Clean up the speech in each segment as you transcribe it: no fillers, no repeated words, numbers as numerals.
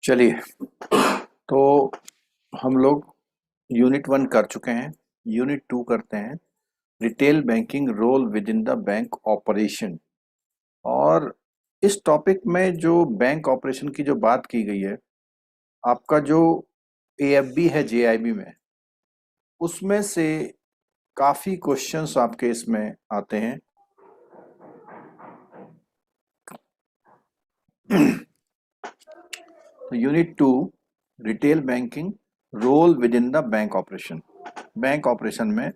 चलिए, तो हम लोग यूनिट 1 कर चुके हैं। यूनिट 2 करते हैं, retail banking role within the bank operation. और इस टॉपिक में जो बैंक ऑपरेशन की जो बात की गई है, आपका जो एएफबी है जेआईबी में, उसमें से काफ़ी क्वेश्चंस आपके इसमें आते हैं। तो unit 2, retail banking role within the bank operation. Bank operation में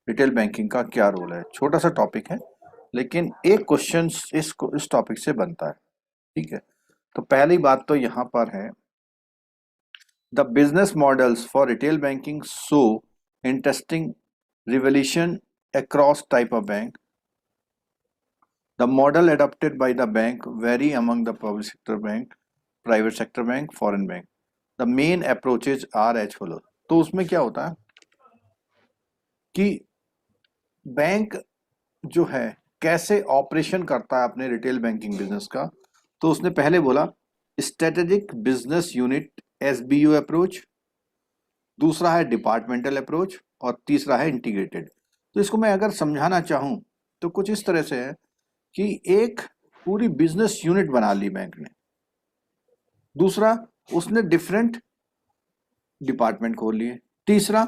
रिटेल बैंकिंग का क्या रोल है? छोटा सा टॉपिक है, लेकिन एक क्वेश्चन इस टॉपिक से बनता है। ठीक है, तो पहली बात तो यहाँ पर है, the business models for retail banking show interesting revolution across type of bank. The model adopted by the bank vary among the public sector bank, private sector bank, foreign bank. The main approaches are as follows. तो उसमें क्या होता है कि bank जो है कैसे operation करता है अपने रिटेल बैंकिंग बिजनेस का। तो उसने पहले बोला strategic business unit SBU approach, दूसरा है डिपार्टमेंटल अप्रोच, और तीसरा है इंटीग्रेटेड। तो इसको मैं अगर समझाना चाहूँ तो कुछ इस तरह से है कि एक पूरी बिजनेस यूनिट बना ली बैंक ने। दूसरा, उसने डिफरेंट डिपार्टमेंट खोल लिए। तीसरा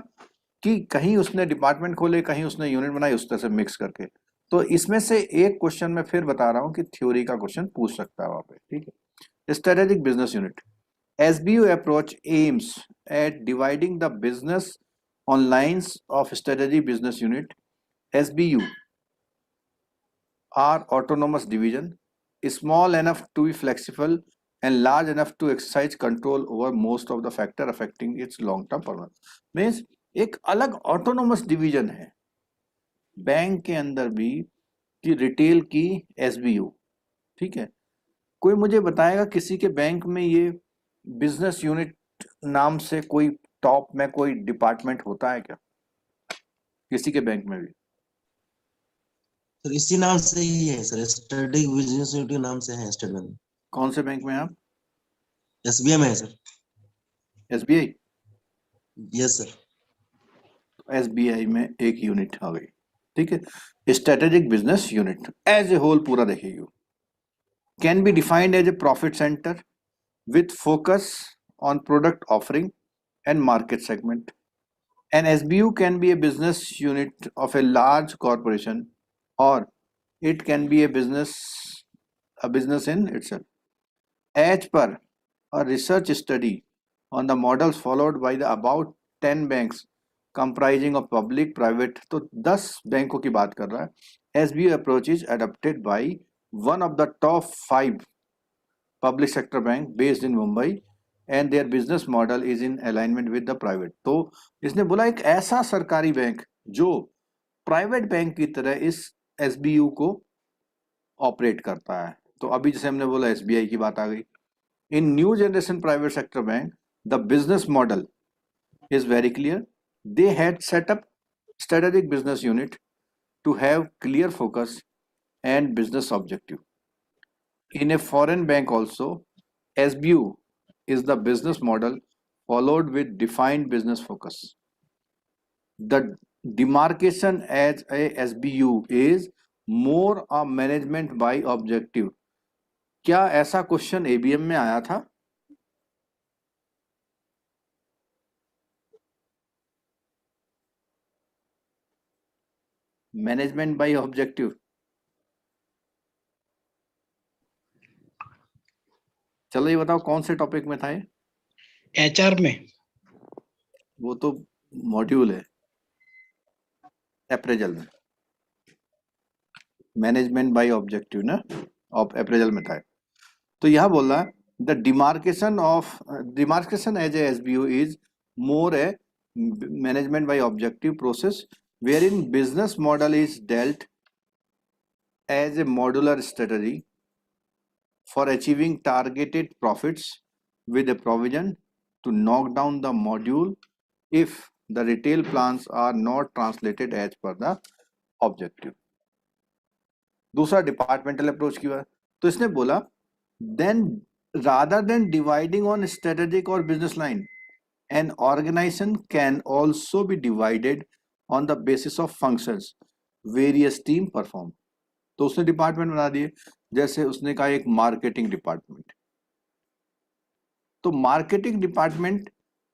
कि कहीं उसने डिपार्टमेंट खोले, कहीं उसने यूनिट बनाई, उस तरह से मिक्स करके। तो इसमें से एक क्वेश्चन मैं फिर बता रहा हूं कि थ्योरी का क्वेश्चन पूछ सकता है वहां पे। ठीक है, strategic business unit SBU approach aims at dividing the business on lines of strategic business unit. SBU are autonomous division, small enough to be flexible and large enough to exercise control over most of the factor affecting its long term performance. Means एक अलग autonomous division है bank के अंदर भी कि retail की SBU. ठीक है, कोई मुझे बताएगा किसी के बैंक में ये बिजनेस यूनिट नाम से कोई टॉप में कोई डिपार्टमेंट होता है क्या? किसी के बैंक में भी? सर इसी नाम से ही है सर, स्टडी बिजनेस यूनिट के नाम से है स्टेट बैंक। कौन से बैंक में आप? एसबीआई में है sir. SBI? Yes sir. SBI में एक यूनिट आ गई। ठीक है, strategic business unit as a whole पूरा देखिए, can be defined as a profit centre with focus on product offering and market segment. An SBU can be a business unit of a large corporation, or it can be a business in itself. As per a research study on the models followed by the about 10 banks comprising of public private, तो 10 बैंकों की बात कर रहा है। SBU approach is adopted by one of the top 5 public sector bank based in Mumbai and their business model is in alignment with the private. तो इसने बोला एक ऐसा सरकारी बैंक जो प्राइवेट बैंक की तरह इस एसबीयू को ऑपरेट करता है। तो अभी जैसे हमने बोला एसबीआई की बात आ गई। In new generation private sector bank the business model is very clear. They had set up strategic business unit to have clear focus and business objective. In a foreign bank also, SBU is the business model followed with defined business focus. The demarcation as a SBU is more a management by objective. क्या ऐसा question ABM में आया था? Management by objective? चलो ये बताओ कौन से टॉपिक में था ये? एचआर में। वो तो मॉड्यूल है, अप्रेजल में मैनेजमेंट बाय ऑब्जेक्टिव ना, ऑफ अप्रेजल में था। तो यह बोल रहा है the demarcation as a SBU is more a management by objective process wherein business model is dealt as a modular strategy for achieving targeted profits with a provision to knock down the module if the retail plans are not translated as per the objective. दूसरा departmental approach की बात, तो इसने बोला then rather than dividing on strategic or business line, an organization can also be divided on the basis of functions various team perform. तो उसने department बना दिए, जैसे उसने कहा एक मार्केटिंग डिपार्टमेंट, तो मार्केटिंग डिपार्टमेंट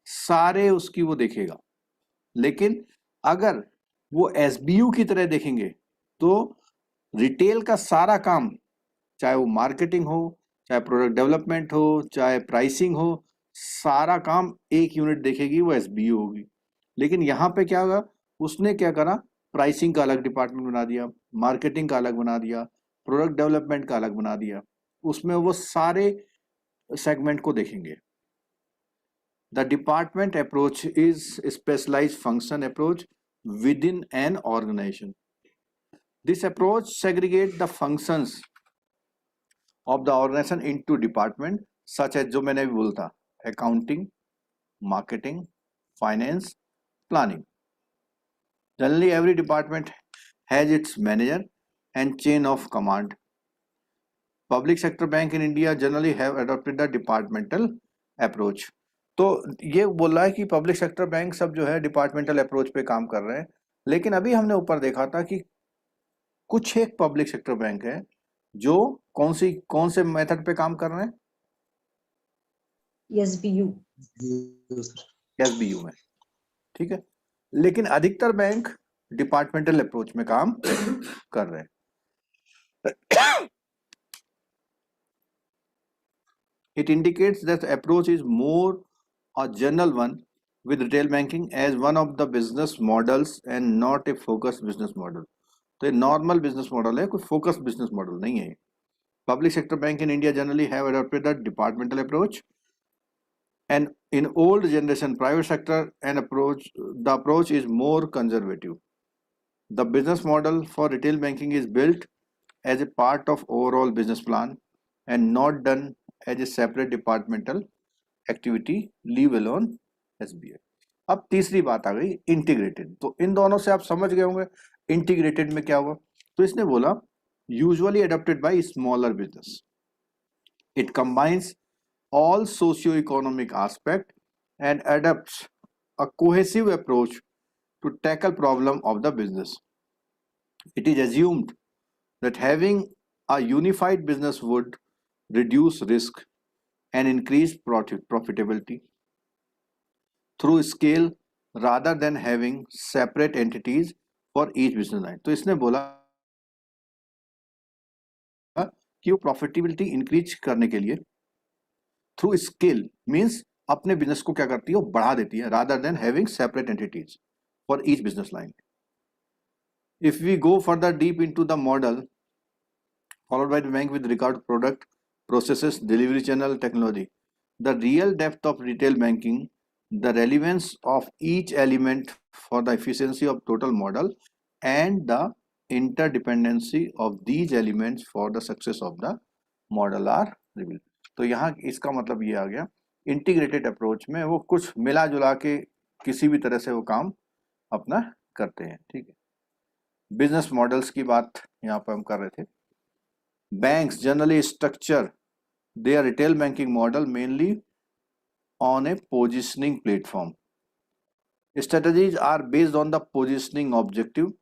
सारे उसकी वो देखेगा, लेकिन अगर वो एसबीयू की तरह देखेंगे तो रिटेल का सारा काम, चाहे वो मार्केटिंग हो, चाहे प्रोडक्ट डेवलपमेंट हो, चाहे प्राइसिंग हो, सारा काम एक यूनिट देखेगी, वो एसबीयू होगी। लेकिन यहाँ पे क्या होगा, उसने क्या करा, प्राइसिंग का अलग डिपार्टमेंट बना दिया, मार्केटिंग का अलग बना दिया, प्रोडक्ट डेवलपमेंट का अलग बना दिया, उसमें वो सारे सेगमेंट को देखेंगे। The department approach is a specialized function approach within an organization. This approach segregates the functions of the organization into department such as जो मैंने अभी बोला था, accounting, marketing, finance, planning. Generally, every department has its manager and chain of command. Public sector bank in India generally have adopted the departmental approach. तो ये बोल रहा है कि पब्लिक सेक्टर बैंक सब जो है डिपार्टमेंटल अप्रोच पे काम कर रहे हैं, लेकिन अभी हमने ऊपर देखा था कि कुछ एक पब्लिक सेक्टर बैंक है जो कौन से मेथड पे काम कर रहे हैं, SBU. एसबीयू में, ठीक है, लेकिन अधिकतर बैंक डिपार्टमेंटल अप्रोच में काम कर रहे हैं। It indicates that the approach is more a general one with retail banking as one of the business models and not a focused business model. तो ये नॉर्मल बिजनेस मॉडल है, कोई focused business model नहीं है। Public sector bank in India generally have adopted the departmental approach, and in old generation private sector and approach, the approach is more conservative. The business model for retail banking is built as a part of overall business plan and not done as a separate departmental activity, leave alone SBI. अब तीसरी बात आ गई integrated. तो इन दोनों से आप समझ गए होंगे इंटीग्रेटेड में क्या हुआ। तो इसने बोला usually adopted by smaller business, it combines all socio-economic aspect and adopts a cohesive approach to tackle problem of the business. It is assumed that having a unified business would reduce risk and increase profitability through scale rather than having separate entities for each business line. तो इसने बोला कि वो profitability increase करने के लिए through scale means अपने business को क्या करती है, वो बढ़ा देती है, rather than having separate entities for each business line. If we go further deep into the model followed by the bank with regard to product, processes, delivery channel, technology, the real depth of retail banking, the relevance of each element for the efficiency of total model, and the interdependency of these elements for the success of the model are revealed. तो यहाँ इसका मतलब ये आ गया integrated approach में वो कुछ मिला जुला के किसी भी तरह से वो काम अपना करते हैं. ठीक है, बिजनेस मॉडल्स की बात यहाँ पर हम कर रहे थे. Banks generally structure their retail banking model mainly on a positioning platform. Strategies are based on the positioning objective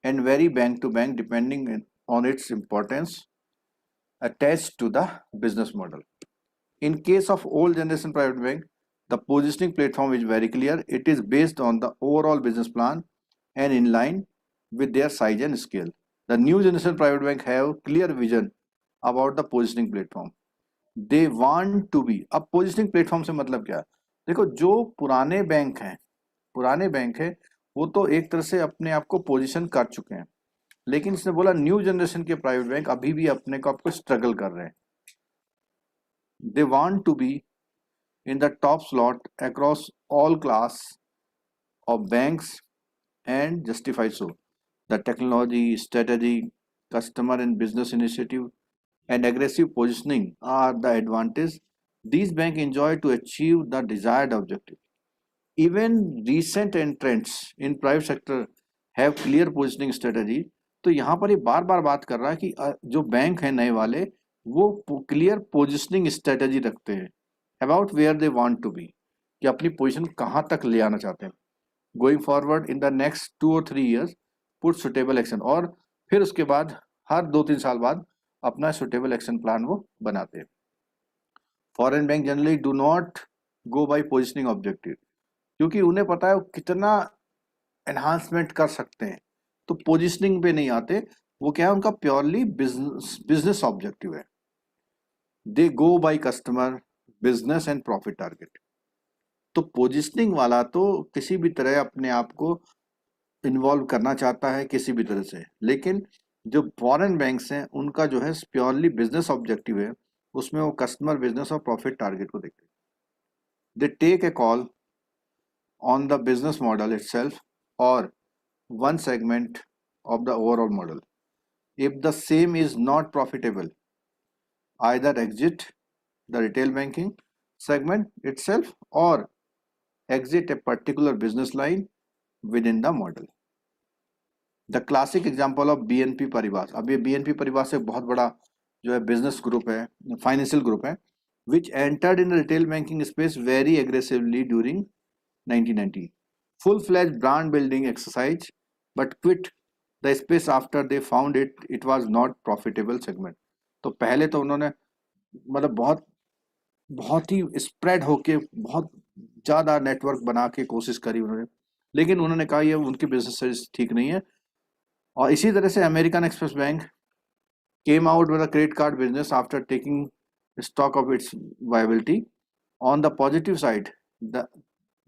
and vary bank to bank depending on its importance attached to the business model. In case of old generation private bank, the positioning platform is very clear. It is based on the overall business plan and in line with their size and scale. The new generation private bank have clear vision about the positioning platform. They want to be. अब positioning platform से मतलब क्या है? देखो, जो पुराने bank हैं वो तो एक तरह से अपने आप को पोजीशन कर चुके हैं, लेकिन इसने बोला न्यू जनरेशन के प्राइवेट बैंक अभी भी अपने को आपको स्ट्रगल कर रहे हैं. They want to be in the top slot across all class of banks and justify so. The technology, strategy, customer and business initiative and aggressive positioning are the advantage these bank enjoy to achieve the desired objective. Even recent entrants in private sector have clear positioning strategy. तो यहाँ पर ये बार बार बात कर रहा है कि जो बैंक है नए वाले वो क्लियर पोजिशनिंग स्ट्रेटेजी रखते हैं about where they want to be, कि अपनी पोजीशन कहाँ तक ले आना चाहते हैं, going forward in the next 2 or 3 years, put suitable action, और फिर उसके बाद हर 2-3 साल बाद अपना सुटेबल एक्शन प्लान वो बनाते हैं। Foreign bank generally do not go by positioning objective, क्योंकि उन्हें पता है वो कितना एनहांसमेंट कर सकते हैं, तो पोजिशनिंग पे नहीं आते। वो क्या है, उनका प्योरली बिजनेस बिजनेस ऑब्जेक्टिव है। They go by customer, business and profit target. तो पोजिशनिंग वाला तो किसी भी तरह अपने आप को इन्वॉल्व करना चाहता है किसी भी तरह से, लेकिन जो फॉरेन बैंक्स हैं उनका जो है प्योरली बिजनेस ऑब्जेक्टिव है, उसमें वो कस्टमर, बिजनेस और प्रॉफिट टारगेट को देखते हैं। They take a call on the business model itself or one segment of the overall model. If the same is not profitable, either exit the retail banking segment itself or exit a particular business line within the model. The classic example of BNP Paribas, अब ये BNP Paribas एक बहुत बड़ा जो है business group है, financial group है, which entered in the retail banking space very aggressively during 1990. Full-fledged brand building exercise, but quit the space after they found it was not profitable segment. तो पहले तो उन्होंने मतलब बहुत बहुत ही स्प्रेड होके बहुत ज़्यादा नेटवर्क बना के कोशिश करी उन्होंने, लेकिन उन्होंने कहा ये उनकी बिजनेस ठीक नहीं है। और इसी तरह से American express bank came out with a credit card business after taking stock of its viability. On the positive side,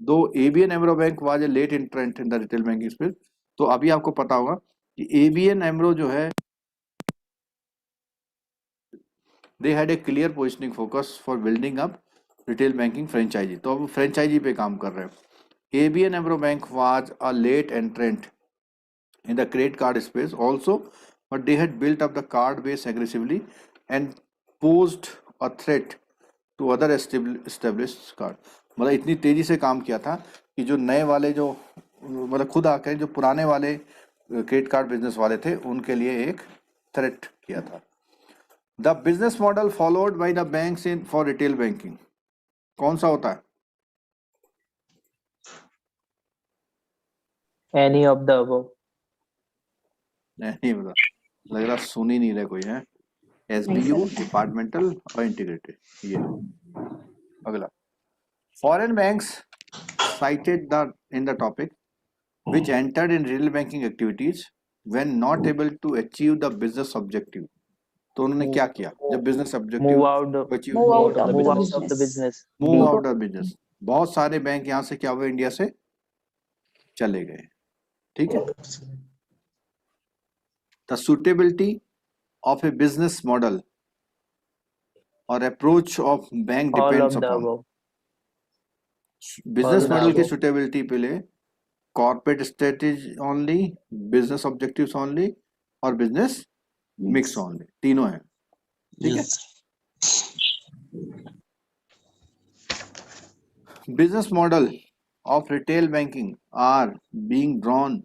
though ABN AMRO Bank was a late entrant in the retail banking space, तो अभी आपको पता होगा कि ABN AMRO जो है they had a clear positioning focus for building up retail banking franchisee, तो अब फ्रेंचाइजी पे काम कर रहे हैं। ABN AMRO Bank was a late entrant in the credit card space also, but they had built up the card base aggressively and posed a threat to other established card, मतलब इतनी तेजी से काम किया था कि जो नए वाले जो मतलब खुद आकर जो पुराने वाले क्रेडिट कार्ड बिजनेस वाले थे उनके लिए एक थ्रेट किया था। The business model followed by the banks in for retail banking कौन सा होता है? Any of the above. नहीं पता, लग रहा सुन ही नहीं रहे कोई है। SBU, डिपार्टमेंटल और इंटीग्रेटेड। ये अगला, foreign banks cited in the topic which entered in real banking activities when not able to achieve the business objective. तो उन्होंने क्या किया जब business objective Move out, achieve Move out out of of the the business. business. Move Leave. Out the business, बहुत सारे bank यहाँ से क्या हुए, इंडिया से चले गए। ठीक है, the suitability of a business model और approach of bank All depends of the upon above. Business All the model की above. सुटेबिलिटी पे ले corporate strategy only, business objectives only और बिजनेस मिक्स ओनली, तीनों है। ठीक है, Yes. business model of retail banking are being drawn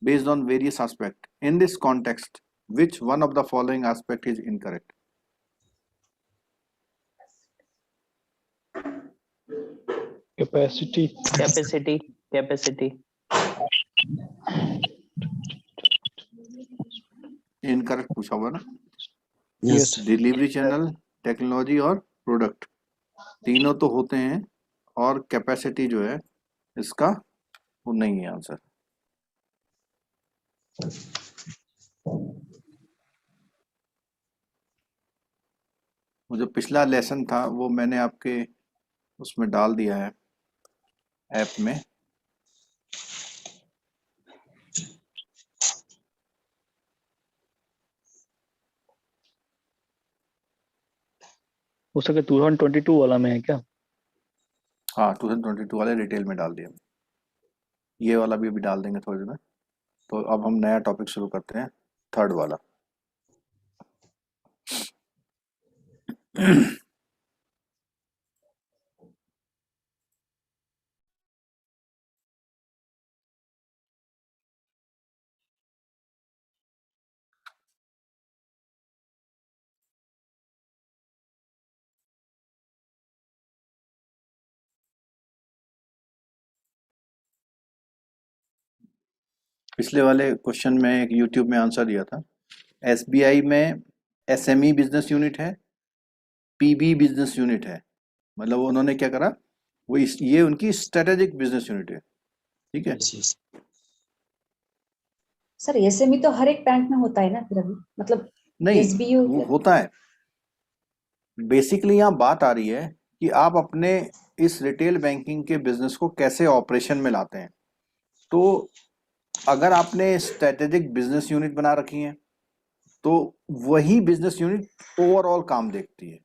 based on various aspects. In this context, which one of the following aspect is incorrect? Capacity. Capacity. Incorrect पूछा हुआ ना। Yes. Delivery channel, technology और product, तीनों तो होते हैं और capacity जो है इसका वो नहीं है आंसर। वो जो पिछला लेसन था वो मैंने आपके उसमें डाल दिया है ऐप में। हो सके 2022 वाला में है क्या? हाँ, 2022 वाले रिटेल में डाल दिया, ये वाला भी अभी डाल देंगे थोड़ी देर में। तो अब हम नया टॉपिक शुरू करते हैं, थर्ड वाला। पिछले वाले क्वेश्चन में एक यूट्यूब में आंसर दिया था। एसबीआई में एसएमई बिजनेस यूनिट है, पीबी बिजनेस यूनिट है। मतलब उन्होंने क्या करा, ये उनकी स्ट्रेटेजिक बिजनेस यूनिट है। ठीक है, Yes, yes. सर एसएमई तो हर एक बैंक में होता है ना फिर अभी, मतलब नहीं एसबीयू वो होता है। बेसिकली यहाँ बात आ रही है कि आप अपने इस रिटेल बैंकिंग के बिजनेस को कैसे ऑपरेशन में लाते हैं। तो अगर आपने स्ट्रेटेजिक बिजनेस यूनिट बना रखी है तो वही बिजनेस यूनिट ओवरऑल काम देखती है,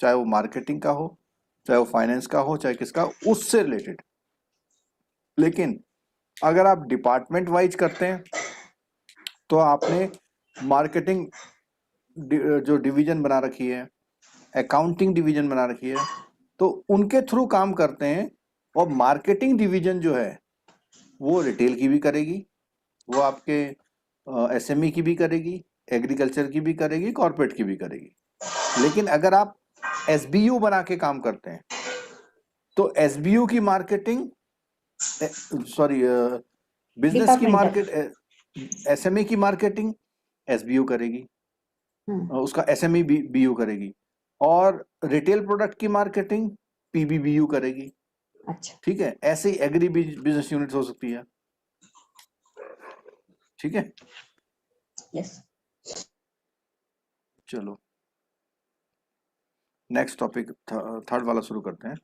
चाहे वो मार्केटिंग का हो, चाहे वो फाइनेंस का हो, चाहे किसका, उससे रिलेटेड। लेकिन अगर आप डिपार्टमेंट वाइज करते हैं तो आपने मार्केटिंग जो डिवीजन बना रखी है, अकाउंटिंग डिवीजन बना रखी है, तो उनके थ्रू काम करते हैं। और मार्केटिंग डिवीजन जो है वो रिटेल की भी करेगी, वो आपके एसएमई की भी करेगी, एग्रीकल्चर की भी करेगी, कॉर्पोरेट की भी करेगी। लेकिन अगर आप एसबीयू बना के काम करते हैं तो एसबीयू की मार्केटिंग, सॉरी, बिजनेस की डिपार्टमेंटल। मार्केट, एसएमई की मार्केटिंग एसबीयू करेगी, उसका एसएमई बीयू करेगी, और रिटेल प्रोडक्ट की मार्केटिंग पीबीबीयू करेगी। अच्छा, ठीक है, ऐसे ही एग्री बिजनेस यूनिट हो सकती है। ठीक है, यस। चलो नेक्स्ट टॉपिक थर्ड वाला शुरू करते हैं।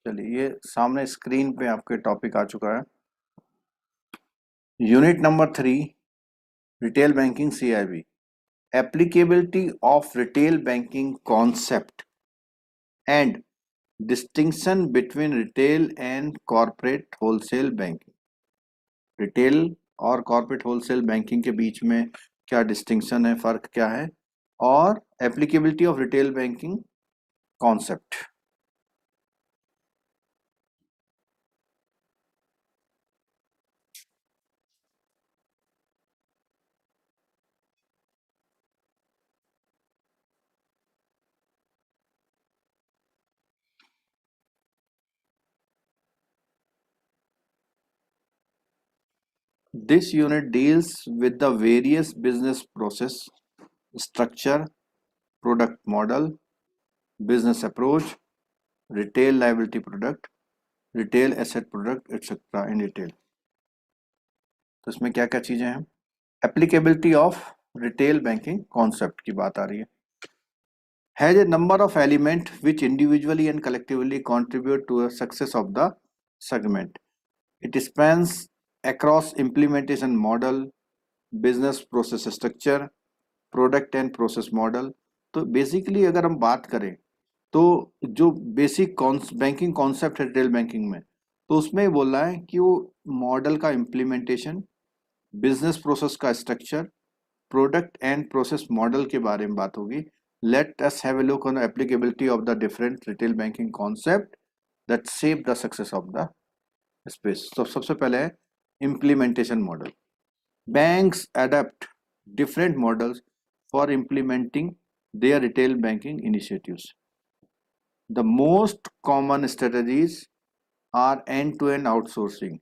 चलिए, ये सामने स्क्रीन पे आपके टॉपिक आ चुका है। Unit number 3, retail banking CIB, applicability of retail banking concept and distinction between retail and corporate wholesale banking. Retail और कॉर्पोरेट होलसेल बैंकिंग के बीच में क्या डिस्टिंक्शन है, फर्क क्या है, और applicability of retail banking concept. This unit deals with the various business process, structure, product model, business approach, retail liability product, retail asset product, etc. in detail. तो इसमें क्या क्या चीजें हैं? Applicability of retail banking concept की बात आ रही है। Has a number of elements which individually and collectively contribute to the success of the segment. It spans across implementation model, business process structure, product and process model. तो basically अगर हम बात करें तो जो बेसिक बैंकिंग कॉन्सेप्ट है retail banking में, तो उसमें बोल रहा है कि वो मॉडल का इम्प्लीमेंटेशन, बिजनेस प्रोसेस का structure, product and process model के बारे में बात होगी। Let us have a look on applicability of the different retail banking concept that shape the success of the space. तो सबसे पहले है implementation model. Banks adopt different models for implementing their retail banking initiatives. The most common strategies are end-to-end outsourcing,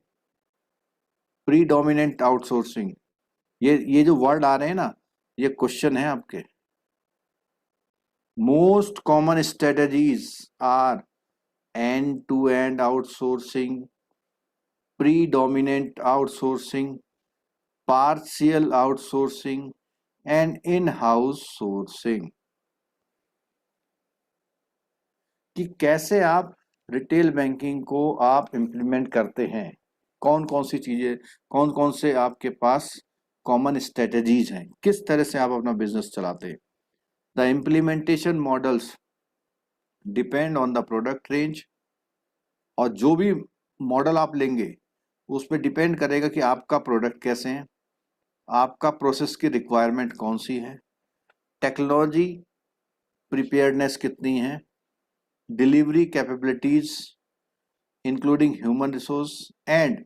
predominant outsourcing. ये जो word आ रहे हैं ना, ये क्वेश्चन है आपके। Most common strategies are end to end outsourcing, predominant outsourcing, partial outsourcing and in-house sourcing। कि कैसे आप रिटेल बैंकिंग को आप इम्प्लीमेंट करते हैं, कौन कौन सी चीजें, कौन कौन से आपके पास कॉमन स्ट्रेटजीज हैं, किस तरह से आप अपना बिजनेस चलाते हैं। The implementation models depend on the product range, और जो भी मॉडल आप लेंगे उस पर डिपेंड करेगा कि आपका प्रोडक्ट कैसे है, आपका प्रोसेस की रिक्वायरमेंट कौन सी है, टेक्नोलॉजी प्रिपेयर्डनेस कितनी है, delivery capabilities including human resource and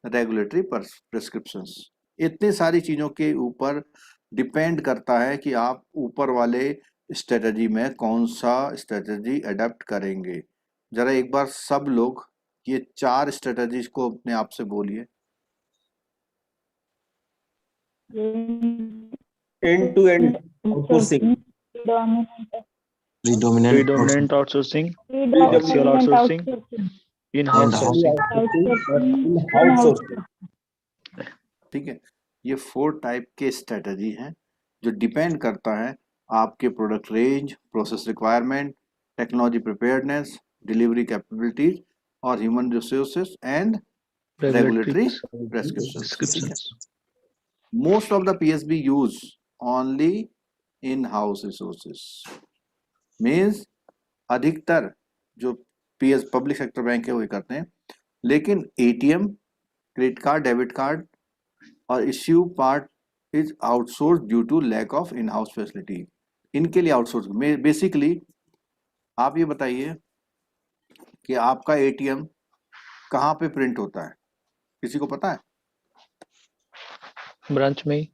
regulatory prescriptions. इतनी सारी चीज़ों के ऊपर डिपेंड करता है कि आप ऊपर वाले स्ट्रेटजी में कौन सा स्ट्रेटजी अडेप्ट करेंगे। जरा एक बार सब लोग ये 4 स्ट्रेटजीज को अपने आप से बोलिए। end to end outsourcing, Predominant outsourcing, partial outsourcing, in-house And sourcing। outsourcing. ठीक है, ये 4 टाइप के स्ट्रेटजी हैं जो डिपेंड करता है आपके product range, process requirement, technology preparedness, delivery capabilities और human resources and regulatory prescriptions। Most of the PSB use only in-house resources, means अधिकतर जो पब्लिक सेक्टर बैंक है वही करते हैं, लेकिन ATM, credit card, debit card और issue part is outsource due to lack of in house facility. इनके लिए आउटसोर्स बेसिकली। आप ये बताइए कि आपका ATM कहाँ पे प्रिंट होता है, किसी को पता है? ब्रांच में ही।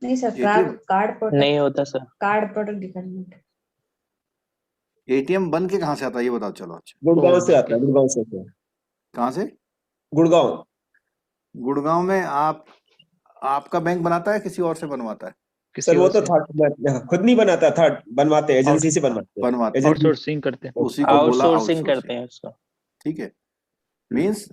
नहीं सर, ATM कार्ड प्रोडक्ट, नहीं होता sir. Card product department. ATM बन के कहाँ से आता है ये बताओ। चलो अच्छा, गुड़गांव से आता है, गुड़गांव से आता है। कहाँ से? गुड़गांव। गुड़गांव में आपका बैंक बनाता है, किसी और से बनवाता है? किसी सर वो और तो से थर्ड खुद नहीं बनाता, थर्ड बनवाते हैं, एजेंसी से बनवाते हैं। बनवाते हैं, एजेंसी आउटसोर्सिंग करते हैं। उसी को बोला आउटसोर्सिंग आउटसोर्सिंग। करते हैं उसको। ठीक है, मीन्स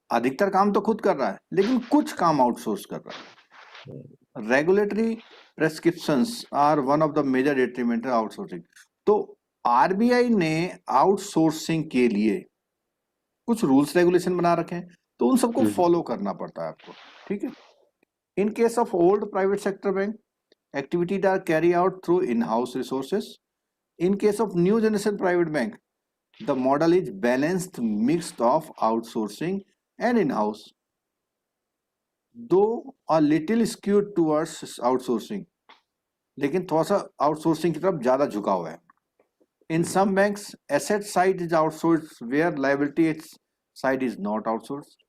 अधिकतर काम तो खुद कर रहा है लेकिन कुछ काम आउटसोर्स कर रहा है। Regulatory prescriptions are one of the major detriment outsourcing. तो आरबीआई ने आउटसोर्सिंग के लिए कुछ रूल्स रेगुलेशन बना रखे हैं, तो उन सबको फॉलो करना पड़ता है आपको। ठीक है, in case of old private sector bank activities are carried out through in-house resources. In case of new generation private bank, the model is balanced mixed of outsourcing and in-house, though a little skewed towards outsourcing, लेकिन थोड़ा सा outsourcing की तरफ ज्यादा झुकाव है। In some banks, asset side is outsourced where liability side is not outsourced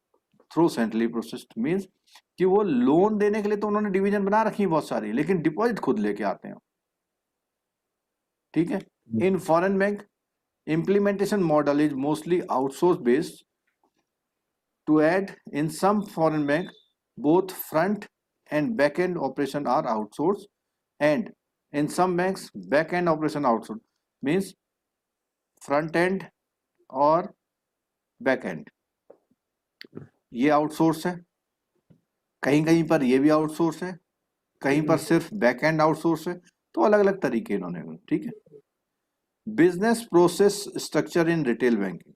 through centrally processed, means कि वो लोन देने के लिए तो उन्होंने डिवीजन बना रखी है बहुत सारी, लेकिन डिपॉजिट खुद लेके आते हैं। ठीक है, in foreign bank implementation model is mostly outsource based. To add, in some foreign bank both front and back end operation are outsourced, and in some banks back end operation outsourced, means front end और back end ये outsource है, कहीं कहीं पर ये भी outsource है, कहीं पर सिर्फ बैक एंड आउटसोर्स है। तो अलग अलग तरीके इन्होंने। ठीक है, business process structure in retail banking.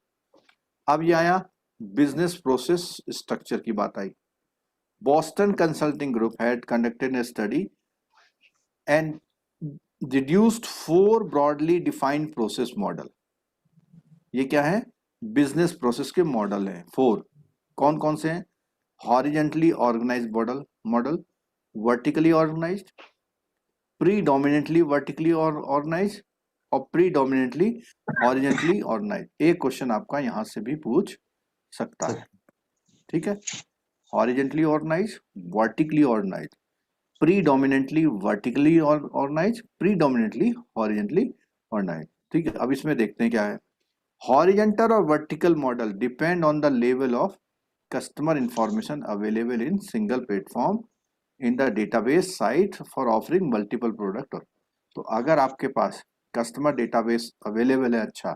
अब ये आया बिजनेस प्रोसेस स्ट्रक्चर की बात आई। Boston Consulting Group had conducted a study and deduced 4 broadly defined process model. ये क्या है? बिजनेस प्रोसेस के मॉडल हैं 4। कौन कौन से हैं? Horizontally organized model, vertically organized, predominantly vertically organized और प्रीडोमिनेंटली हॉरिजेंटली ऑर्गेनाइज्ड। एक क्वेश्चन आपका यहां से भी पूछ सकता है। ठीक है, horizontally organized, vertically organized, predominantly vertically organized, predominantly horizontally organized. ठीक है, अब इसमें देखते हैं क्या है। हॉरिजेंटल और vertical model depend on the level of customer information available in single platform in the database site for offering multiple product. तो अगर आपके पास कस्टमर डेटाबेस अवेलेबल है अच्छा,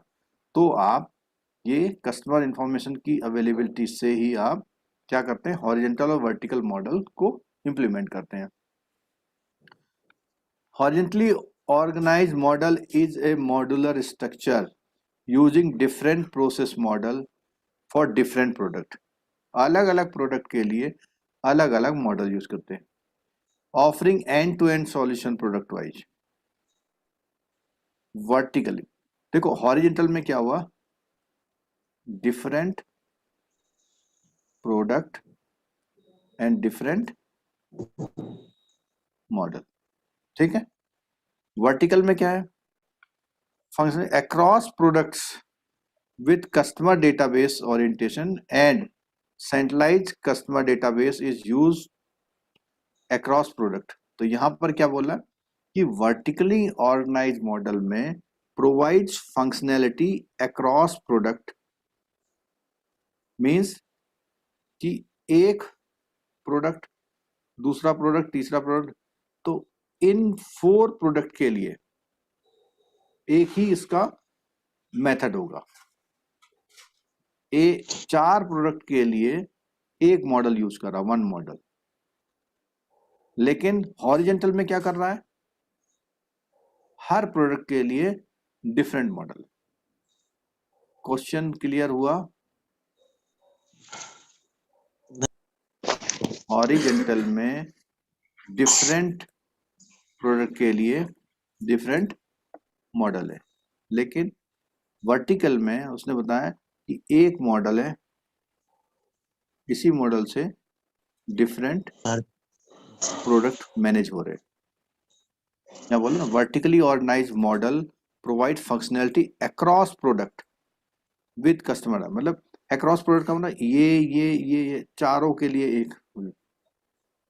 तो आप ये कस्टमर इंफॉर्मेशन की अवेलेबिलिटी से ही आप क्या करते हैं, हॉरिजेंटल और वर्टिकल मॉडल को इम्प्लीमेंट करते हैं. Horizontally organized model is a modular structure using different process model for different product. अलग अलग प्रोडक्ट के लिए अलग अलग मॉडल यूज करते हैं. Offering end to end solution product wise. Vertically देखो, हॉरिजेंटल में क्या हुआ, different product and different model. ठीक है. वर्टिकल में क्या है, function across products with customer database orientation and centralized customer database is used across product. तो यहां पर क्या बोला कि vertically organized model में provides functionality across product, means कि एक प्रोडक्ट, दूसरा प्रोडक्ट, तीसरा प्रोडक्ट, तो इन 4 प्रोडक्ट के लिए एक ही इसका मेथड होगा. 4 प्रोडक्ट के लिए एक मॉडल यूज कर रहा, 1 मॉडल. लेकिन हॉरिजेंटल में क्या कर रहा है, हर प्रोडक्ट के लिए डिफरेंट मॉडल. क्वेश्चन क्लियर हुआ? हॉरिजेंटल में डिफरेंट प्रोडक्ट के लिए डिफरेंट मॉडल है, लेकिन वर्टिकल में उसने बताया कि एक मॉडल है, इसी मॉडल से डिफरेंट प्रोडक्ट मैनेज हो रहे. क्या बोल रहे, vertically organize model provide functionality across product with customer. मतलब अक्रॉस प्रोडक्ट का मतलब ये चारों के लिए एक.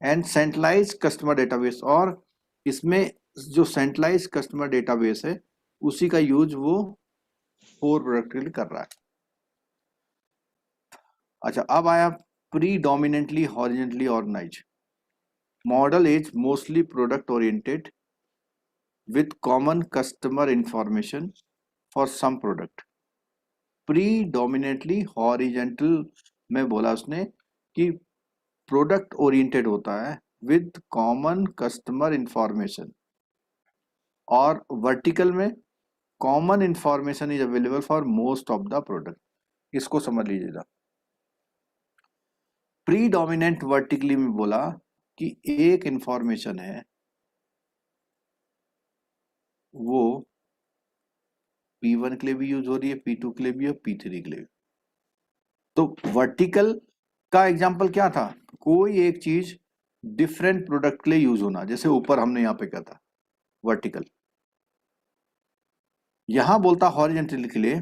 एंड सेंट्रलाइज कस्टमर डेटाबेस, और इसमें जो सेंट्रलाइज कस्टमर डेटाबेस है उसी का यूज वो 4 प्रोडक्ट के लिए कर रहा है. अच्छा, अब आया predominantly horizontally organize model. Is mostly product oriented with common customer information for some product. Predominantly horizontal में बोला उसने कि प्रोडक्ट ओरिएंटेड होता है विद कॉमन कस्टमर इंफॉर्मेशन, और वर्टिकल में common information is available for most of the product. इसको समझ लीजिएगा. प्रीडोमिनेंट वर्टिकली में बोला कि एक इंफॉर्मेशन है वो P1 के लिए भी यूज हो रही है, P2 के लिए भी और P3 के लिए भी. तो वर्टिकल का एग्जांपल क्या था, कोई एक चीज डिफरेंट प्रोडक्ट के लिए यूज होना, जैसे ऊपर हमने यहां पे कहा था वर्टिकल. यहां बोलता हॉरिजेंटल के लिए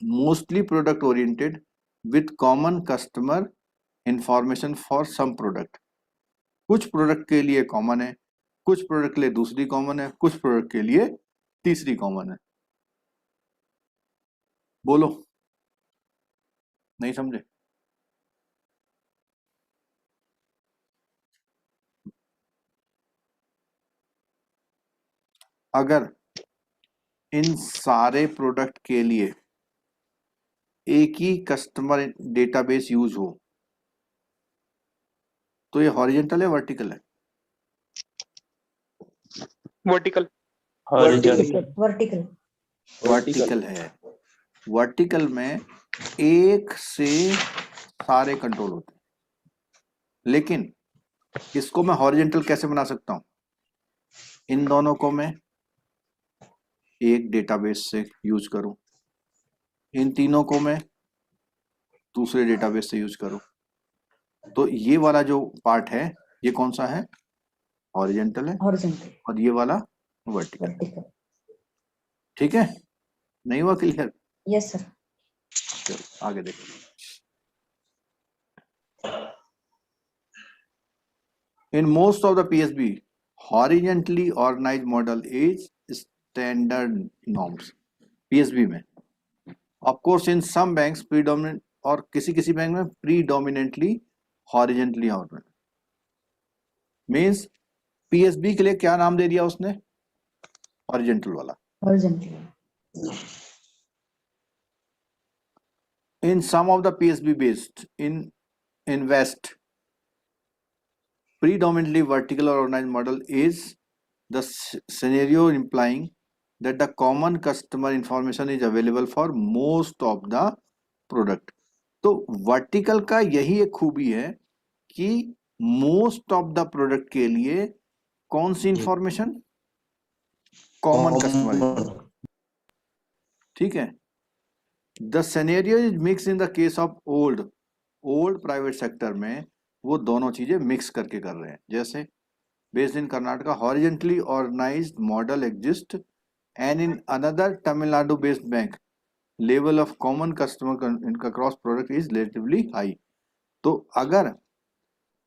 mostly product oriented with common customer information for some product. कुछ प्रोडक्ट के लिए कॉमन है, कुछ प्रोडक्ट के लिए दूसरी कॉमन है, कुछ प्रोडक्ट के लिए तीसरी कॉमन है. बोलो, नहीं समझे? अगर इन सारे प्रोडक्ट के लिए एक ही कस्टमर डेटाबेस यूज हो तो ये हॉरिजेंटल है वर्टिकल है? Vertical. Horizontal. Vertical. वर्टिकल है. वर्टिकल में एक से सारे कंट्रोल होते हैं, लेकिन इसको मैं हॉरिजेंटल कैसे बना सकता हूं, इन दोनों को मैं एक डेटाबेस से यूज करूं, इन तीनों को मैं दूसरे डेटाबेस से यूज करूं. तो ये वाला जो पार्ट है ये कौन सा है, हॉरिजेंटल है, Horizontal. और ये वाला वर्टिकल. Vertical. ठीक है, नहीं हुआ क्लियर? Yes, sir. चलो आगे देखो. In most of the PSB, horizontally organized model is standard norms. PSB में, of course, in some banks predominant, और किसी किसी बैंक में predominantly horizontally organized. Means PSB के लिए क्या नाम दे दिया उसने, हॉरिजॉन्टल वाला। Horizontally. In some of the PSB based in West, predominantly vertical or organized model is the scenario implying that the common customer information is available for most of the product. तो vertical का यही एक खूबी है कि most of the product के लिए कौन सी इंफॉर्मेशन, कॉमन कस्टमर, ठीक है। The scenario is mix in the case of old private sector में वो दोनों चीजें मिक्स करके कर रहे हैं। जैसे based in Karnataka horizontally organised model exist and in another Tamil Nadu based bank level of common customer इनका cross product is relatively high. तो अगर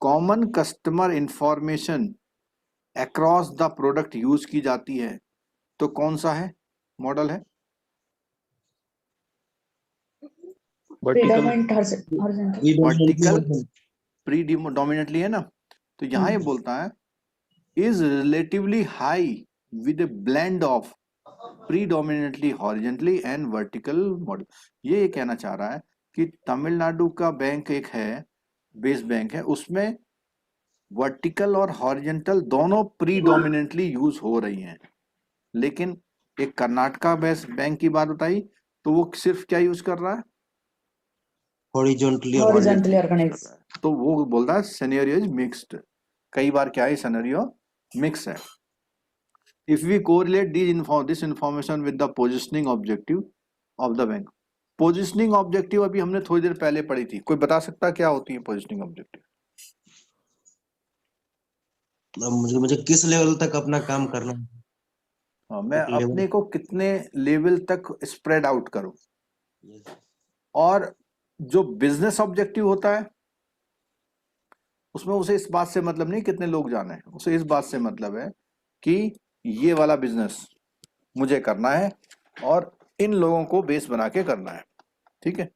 common customer information across the product use की जाती है तो कौन सा है मॉडल है? Vertical. Predominant horizontal. Vertical predominantly है ना, तो यहाँ ये बोलता है is relatively high with A blend of predominantly horizontally and vertical model. ये कहना चाह रहा है कि तमिलनाडु का बैंक एक है, बेस बैंक है, उसमें वर्टिकल और हॉरिजॉन्टल दोनों प्रीडोमिनेटली यूज हो रही हैं, लेकिन एक कर्नाटका बेस बैंक की बात बताई तो वो सिर्फ क्या यूज कर रहा है, horizontally Horizontally organized. तो वो बोल रहा है सिनेरियो इज मिक्स्ड। कई बार क्या है, सिनेरियो मिक्स है। If we correlate this information with the positioning objective of the bank. Positioning objective अभी हमने थोड़ी देर पहले पढ़ी थी, कोई बता सकता क्या होती है पोजिशनिंग ऑब्जेक्टिव? मुझे किस लेवल तक अपना काम करना है? हाँ, मैं level- अपने को कितने लेवल तक स्प्रेड आउट करूं। और जो बिजनेस ऑब्जेक्टिव होता है उसमें उसे इस बात से मतलब नहीं कितने लोग जाने हैं, उसे इस बात से मतलब है कि ये वाला बिजनेस मुझे करना है और इन लोगों को बेस बना के करना है, ठीक है।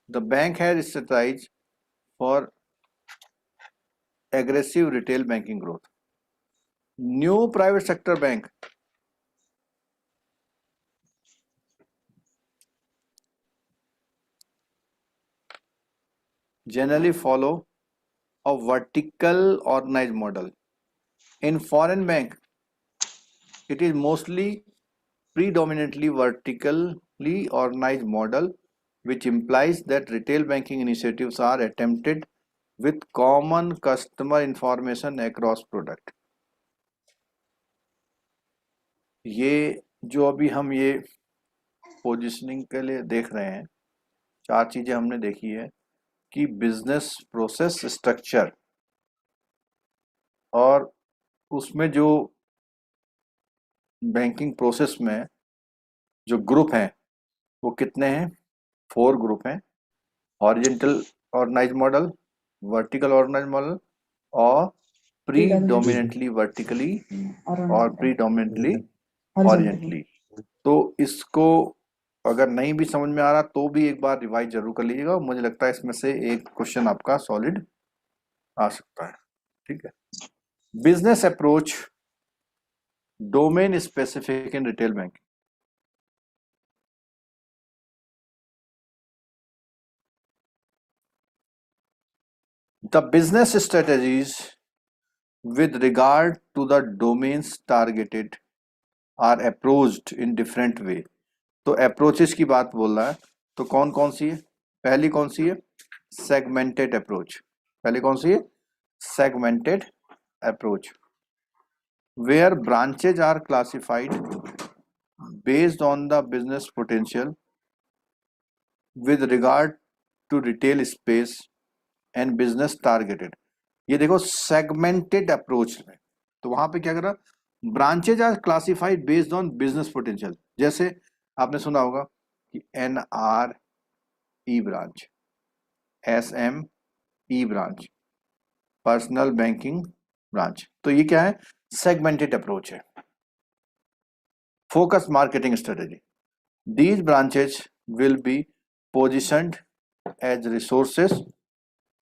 The bank has strategized for aggressive retail banking growth. New private sector bank generally follow a vertical organized model. In foreign bank, it is mostly predominantly vertically organized model, which implies that retail banking initiatives are attempted with common customer information across product. ये जो अभी हम ये positioning के लिए देख रहे हैं, चार चीजें हमने देखी है कि बिजनेस प्रोसेस स्ट्रक्चर, और उसमें जो बैंकिंग प्रोसेस में जो ग्रुप हैं वो कितने हैं, 4 ग्रुप हैं। Horizontal organized model, vertical organized model और प्रीडोमिनेंटली वर्टिकली और प्रीडोमिनेंटली हॉरिजॉन्टली। तो इसको अगर नहीं भी समझ में आ रहा तो भी एक बार रिवाइज जरूर कर लीजिएगा, मुझे लगता है इसमें से एक क्वेश्चन आपका सॉलिड आ सकता है, ठीक है। Business approach domain specific in retail bank. The business strategies with regard to the domains targeted are approached in different way. तो approaches की बात बोल रहा है, तो कौन कौन सी है? पहली कौन सी है? Segmented approach. पहली कौन सी है? Segmented approach, where branches are classified based on the business potential with regard to retail space and business targeted. ये देखो सेगमेंटेड अप्रोच में, तो वहां पे क्या करा, branches are classified based on business potential. जैसे आपने सुना होगा कि NRE branch, SME branch, personal banking branch, तो ये क्या है, सेगमेंटेड अप्रोच है। Focus marketing strategy. These branches will be positioned as resources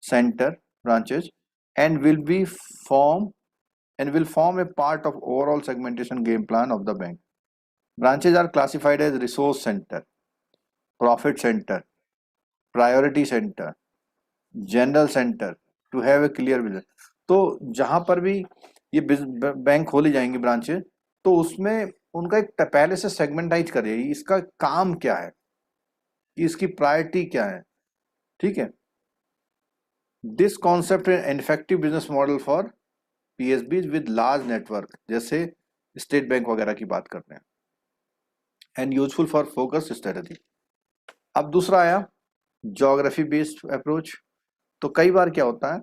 center branches and will form a part of overall segmentation game plan of the bank. Branches are classified as resource center, profit center, priority center, general centre to have a clear vision. तो जहां पर भी ये bank खोली जाएंगी branches, तो उसमें उनका एक पहले से सेगमेंटाइज करिए, इसका काम क्या है, कि इसकी प्रायोरिटी क्या है. ठीक है. This concept an effective business model for PSB with large network, जैसे स्टेट बैंक वगैरह की बात करते हैं, and useful for focus strategy. अब दूसरा आया ज्योग्राफी बेस्ड अप्रोच. तो कई बार क्या होता है,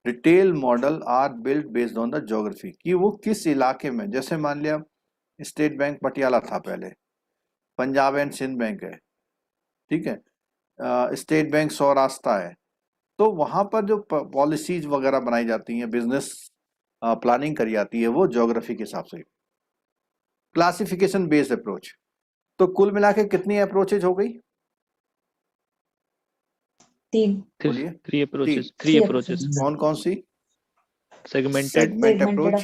retail model are build based on the geography, कि वो किस इलाके में, जैसे मान लिया स्टेट बैंक पटियाला था पहले, पंजाब एंड सिंध बैंक है, ठीक है, स्टेट बैंक सौराष्ट्र है, तो वहां पर जो पॉलिसीज वगैरह बनाई जाती हैं, बिजनेस प्लानिंग करी जाती है, वो ज्योग्राफी के हिसाब से. Classification based approach. तो कुल मिला के कितनी अप्रोचेज हो गई? 3. बोलिए. Three approaches. Three Three approaches. कौन कौन सी? Segmented, segment approach,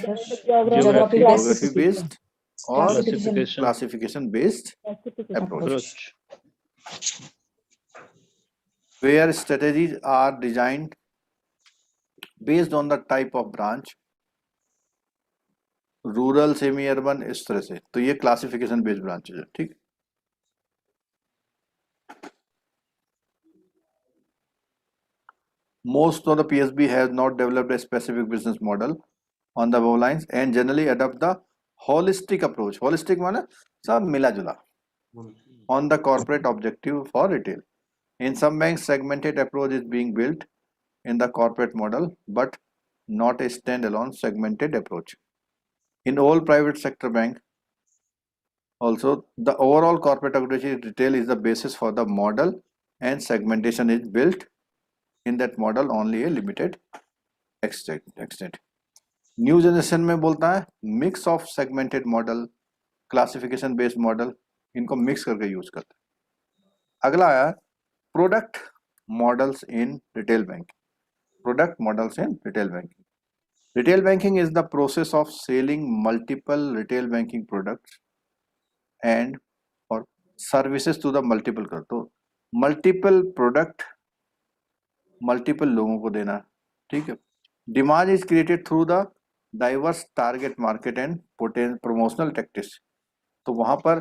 Geography geography based, based और classification classification based approach, approach. where strategies are designed based on the type of branch, rural semi urban, इस तरह से. तो ये क्लासिफिकेशन बेस्ड ब्रांचेज है. ठीक. Most of the PSB has not developed a specific business model on the above lines and generally adopt the holistic approach. Holistic माना सब मिला जुला on the corporate objective for retail. In some banks, segmented approach is being built in the corporate model, but not a standalone segmented approach. In all private sector bank, also the overall corporate approach in retail is the basis for the model, and segmentation is built in that model only a limited extent. New generation में बोलता है mix of segmented model, classification based model, इनको mix करके use करते हैं. अगला आया product models in retail banking. Product models in retail banking. Retail banking is the process of selling multiple retail banking products and और services to the multiple कर. तो multiple product multiple लोगों को देना. ठीक है. Demand is created through the diverse target market and promotional tactics. तो वहां पर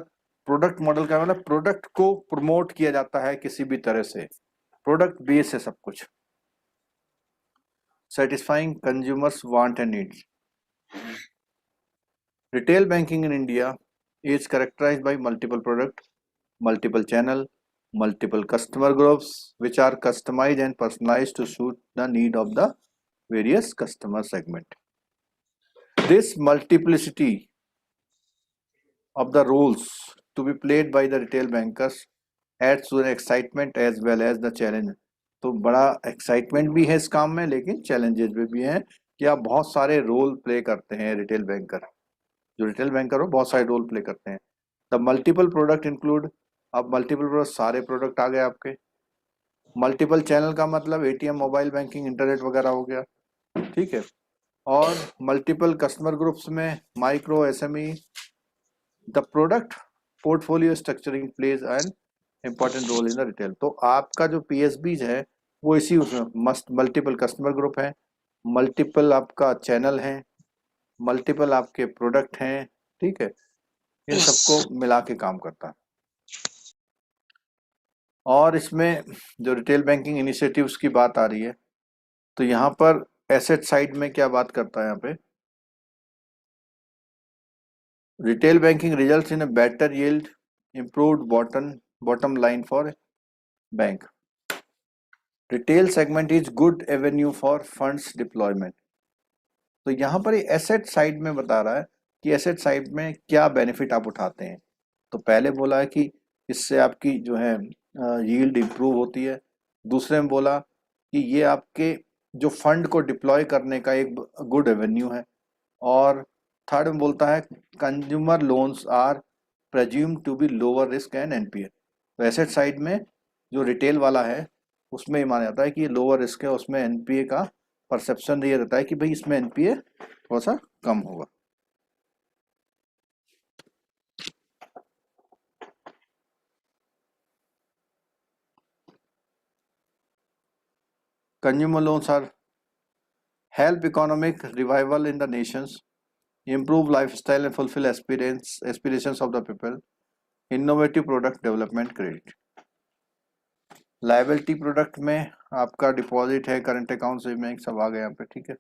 प्रोडक्ट मॉडल का मतलब प्रोडक्ट को प्रमोट किया जाता है किसी भी तरह से, प्रोडक्ट बेस है सब कुछ. satisfying consumers want and needs. Retail banking in India is characterized by multiple product, multiple channel, multiple customer groups which are customized and personalized to suit the need of the various customer segment. This multiplicity of the roles to be played by the retail bankers adds to the excitement as well as the challenge. तो बड़ा excitement भी है इस काम में, लेकिन challenges भी हैं कि आप बहुत सारे रोल प्ले करते हैं. रिटेल बैंकर, जो रिटेल बैंकर हो, बहुत सारे रोल प्ले करते हैं. द मल्टीपल प्रोडक्ट इंक्लूड, अब मल्टीपल प्रोडक्ट सारे प्रोडक्ट आ गए आपके. मल्टीपल चैनल का मतलब एटीएम, मोबाइल बैंकिंग, इंटरनेट वगैरह हो गया. ठीक है. और मल्टीपल कस्टमर ग्रुप्स में micro, SME. The product portfolio structuring plays an important role in the retail. तो आपका जो पीएसबीज है वो इसी उसमें मस्ट मल्टीपल कस्टमर ग्रुप है, मल्टीपल आपका चैनल है, मल्टीपल आपके प्रोडक्ट हैं. ठीक है. इन सबको मिला के काम करता है. और इसमें जो रिटेल बैंकिंग इनिशिएटिव्स की बात आ रही है, तो यहाँ पर एसेट साइड में क्या बात करता है, यहाँ पे retail banking results in a better yield, improved bottom line for bank. Retail segment is good avenue for funds deployment. तो यहाँ पर एसेट साइड में बता रहा है कि एसेट साइड में क्या बेनिफिट आप उठाते हैं. तो पहले बोला है कि इससे आपकी जो है यील्ड इंप्रूव होती है. दूसरे में बोला कि ये आपके जो फंड को डिप्लॉय करने का एक गुड एवेन्यू है. और थर्ड में बोलता है consumer loans are presumed to be lower risk and NPA. तो एसेट साइड में जो रिटेल वाला है उसमें ये माना जाता है कि ये लोअर रिस्क है, उसमें एनपीए का परसेप्शन ये रहता है कि भाई इसमें एनपीए थोड़ा सा कम होगा। Consumer loans are help economic revival in the nations, improve lifestyle and fulfill aspirations of the people, innovative product development credit। Liability product में आपका डिपॉजिट है, करंट अकाउंट सेविंग सब आ गए यहाँ पे, ठीक है।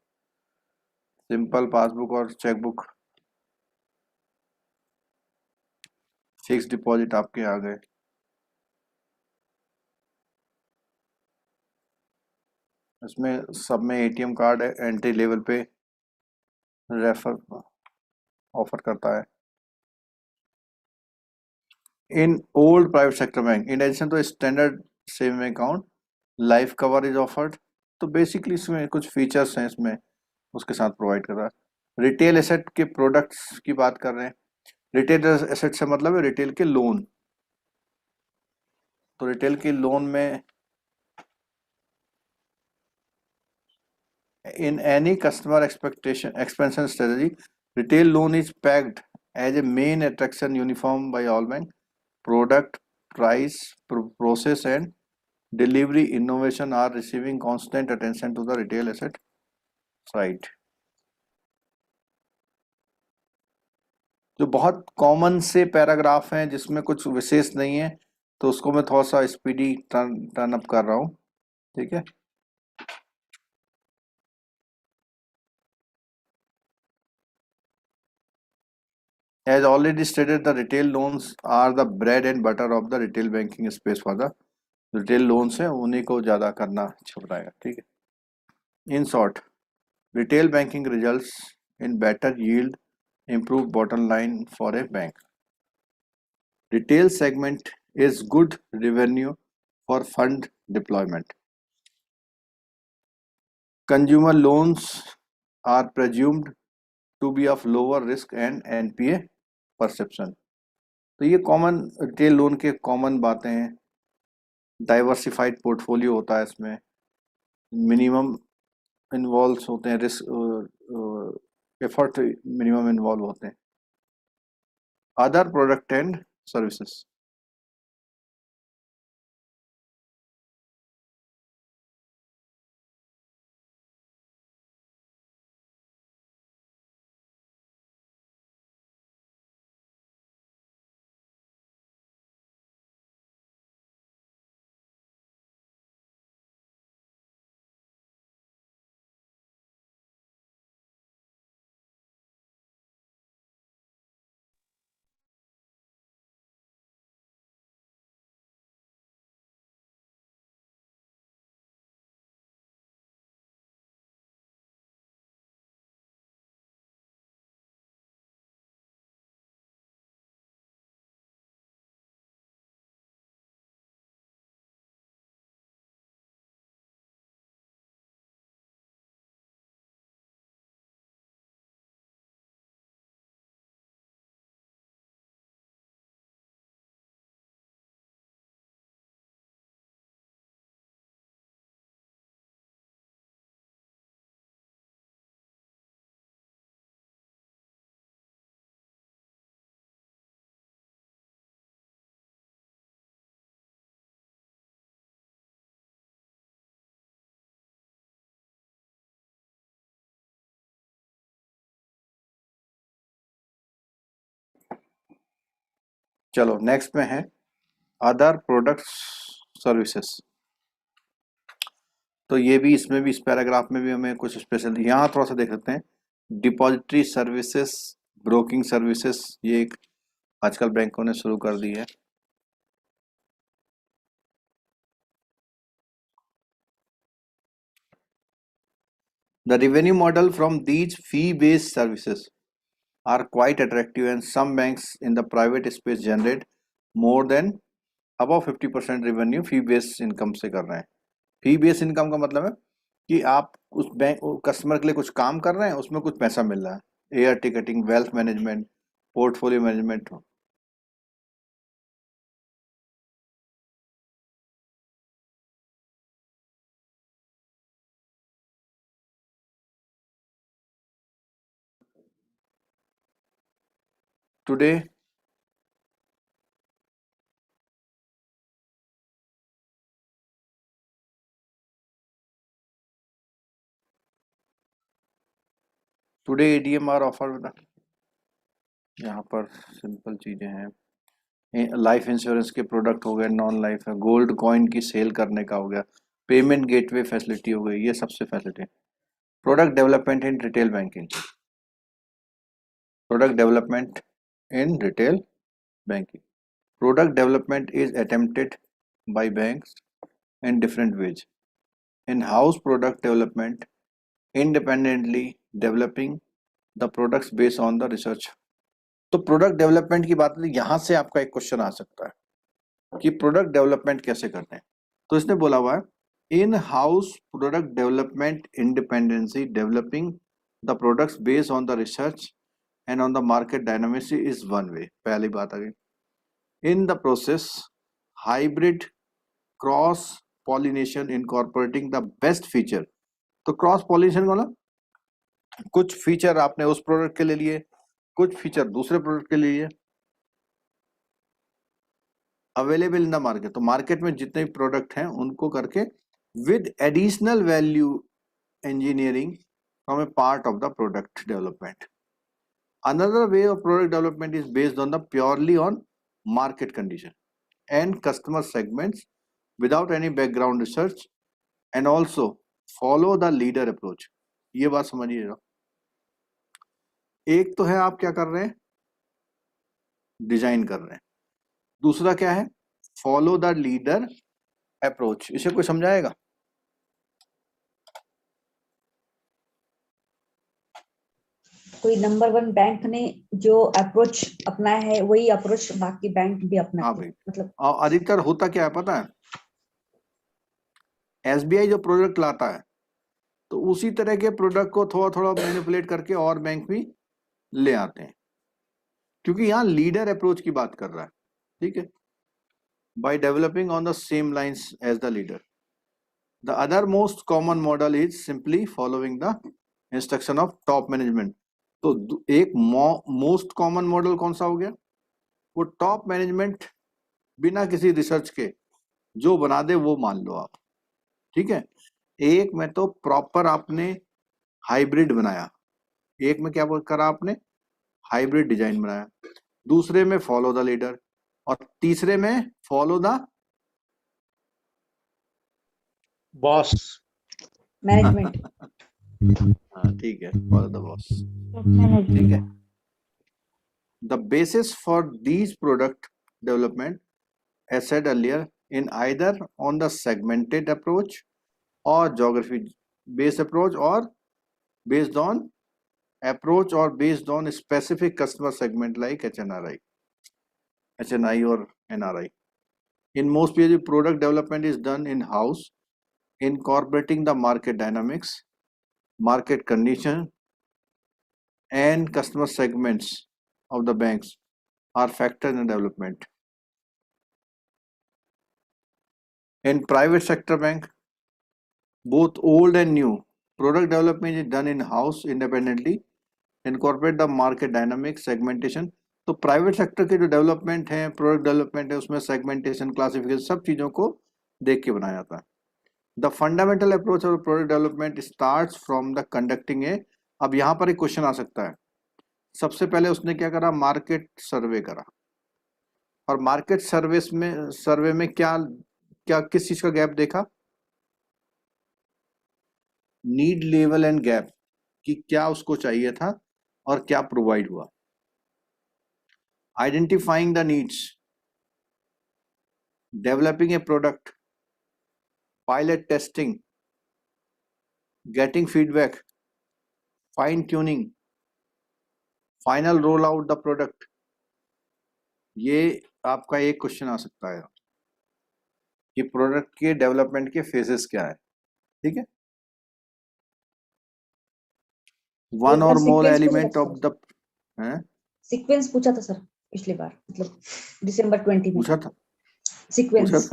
सिंपल पासबुक और चेकबुक, फिक्स डिपॉजिट आपके आ गए। इसमें सब में एटीएम कार्ड एंट्री लेवल पे रेफर ऑफर करता है। In old private sector bank in addition to standard saving account life cover is offered. तो बेसिकली इसमें कुछ फीचर्स हैं इसमें उसके साथ प्रोवाइड कर रहा है। रिटेल एसेट के प्रोडक्ट्स की बात कर रहे हैं। रिटेल एसेट से मतलब है रिटेल के लोन। तो रिटेल के लोन में in any customer expansion strategy, retail loan is pegged as a main attraction uniform by all bank. Product, price, process and delivery innovation are receiving constant attention to the retail asset side. जो बहुत common से paragraph हैं जिसमें कुछ विशेष नहीं है, तो उसको मैं थोड़ा सा स्पीडी टर्न अप कर रहा हूँ, ठीक है। As already stated, the retail loans are the bread and butter of the retail banking space for the retail loans है उन्हीं को ज़्यादा करना अच्छा बनाएगा, ठीक है। In short, retail banking results in better yield, improved bottom line for a bank. Retail segment is good revenue for fund deployment. Consumer loans are presumed to be of lower risk and NPA perception. तो ये common retail loan के common बातें हैं। Diversified portfolio होता है इसमें, minimum involve होते हैं, रिस्क एफर्ट मिनिमम इन्वॉल्व होते हैं। अदर प्रोडक्ट एंड सर्विसेज, चलो नेक्स्ट में है अदर प्रोडक्ट्स सर्विसेज। तो ये भी इसमें भी इस पैराग्राफ में भी हमें कुछ स्पेशल यहाँ थोड़ा सा देख सकते हैं। डिपॉजिटरी सर्विसेज, ब्रोकिंग सर्विसेज, ये एक आजकल बैंकों ने शुरू कर दी है। The revenue model from these fee-based services are quite attractive and some banks in the private space generate more than above 50% revenue fee-based income से कर रहे हैं। fee-based income का मतलब है कि आप उस बैंक कस्टमर के लिए कुछ काम कर रहे हैं, उसमें कुछ पैसा मिल रहा है। Air ticketing, wealth management, portfolio management, today ADM are offered with यहाँ पर सिंपल चीजें हैं, लाइफ इंश्योरेंस के प्रोडक्ट हो गए, नॉन लाइफ है, गोल्ड कॉइन की सेल करने का हो गया, पेमेंट गेटवे फैसिलिटी हो गई, ये सबसे facility. Product development in retail banking, product development in retail banking. Product development is attempted by banks in different ways. In-house product development, independently developing the products based on the research. तो product development की बात है, यहां से आपका एक question आ सकता है कि प्रोडक्ट डेवलपमेंट कैसे करते हैं। तो इसने बोला हुआ है in house product development independency developing the products based on the research and on the market dynamics is one way. पहली बात आ गई। In the process, hybrid cross pollination incorporating the best feature. तो क्रॉस पॉलिनेशन मतलब कुछ feature आपने उस product के लिए लिए, कुछ फीचर दूसरे प्रोडक्ट के लिए अवेलेबल इन द मार्केट। तो मार्केट में जितने भी प्रोडक्ट हैं उनको करके with additional value engineering from a part of the product development. Another way of product development is based on the purely on market condition and customer segments without any background research and also follow the leader approach. ये बात समझिएगा। एक तो है आप क्या कर रहे हैं, डिजाइन कर रहे हैं, दूसरा क्या है, फॉलो द लीडर अप्रोच। इसे कोई समझाएगा? कोई नंबर 1 बैंक ने जो अप्रोच अपनाया है वही अप्रोच बाकी बैंक भी हाँ अपनाते भाई। हैं, मतलब और अधिकतर होता क्या है पता है, एसबीआई जो प्रोडक्ट लाता है तो उसी तरह के प्रोडक्ट को थोड़ा थोड़ा मैनिपुलेट करके और बैंक भी ले आते हैं, क्योंकि यहाँ लीडर अप्रोच की बात कर रहा है। ठीक है, by developing on the same lines as the leader. The other most common model is simply following the instruction of top management. तो एक मोस्ट कॉमन मॉडल कौन सा हो गया, वो टॉप मैनेजमेंट बिना किसी रिसर्च के जो बना दे वो मान लो आप। ठीक है, एक में तो प्रॉपर आपने हाइब्रिड बनाया, एक में क्या करा आपने, हाइब्रिड डिजाइन बनाया, दूसरे में फॉलो द लीडर और तीसरे में फॉलो द बॉस। मैनेजमेंट। हाँ ठीक है, फॉलो द बॉस। ठीक है, the basis for these product development as said earlier in either on the segmented approach or geography based approach or based on approach or based on specific customer segment like HNI or NRI. In most cases, product development is done in-house, incorporating the market dynamics, market condition, and customer segments of the banks are factors in development. In private sector bank, both old and new, product development is done in-house independently, incorporate the market dynamics, segmentation. तो private sector के जो development है, product development है, उसमें segmentation, classification, सब चीजों को देख के बनाया जाता है। The fundamental approach of product development starts from the conducting a. अब यहाँ पर एक क्वेश्चन आ सकता है, सबसे पहले उसने क्या करा, मार्केट सर्वे करा, और मार्केट सर्वे में क्या क्या किस चीज का गैप देखा, नीड लेवल एंड गैप, कि क्या उसको चाहिए था और क्या प्रोवाइड हुआ। Identifying the needs, developing a product, pilot testing, getting feedback, fine tuning, final roll out the product. ये आपका एक क्वेश्चन आ सकता है कि प्रोडक्ट के डेवलपमेंट के फेजेस क्या है। ठीक है, वन और मोर एलिमेंट ऑफ द सीक्वेंस पूछा था सर पिछली बार, मतलब दिसंबर 20 में पूछा था सीक्वेंस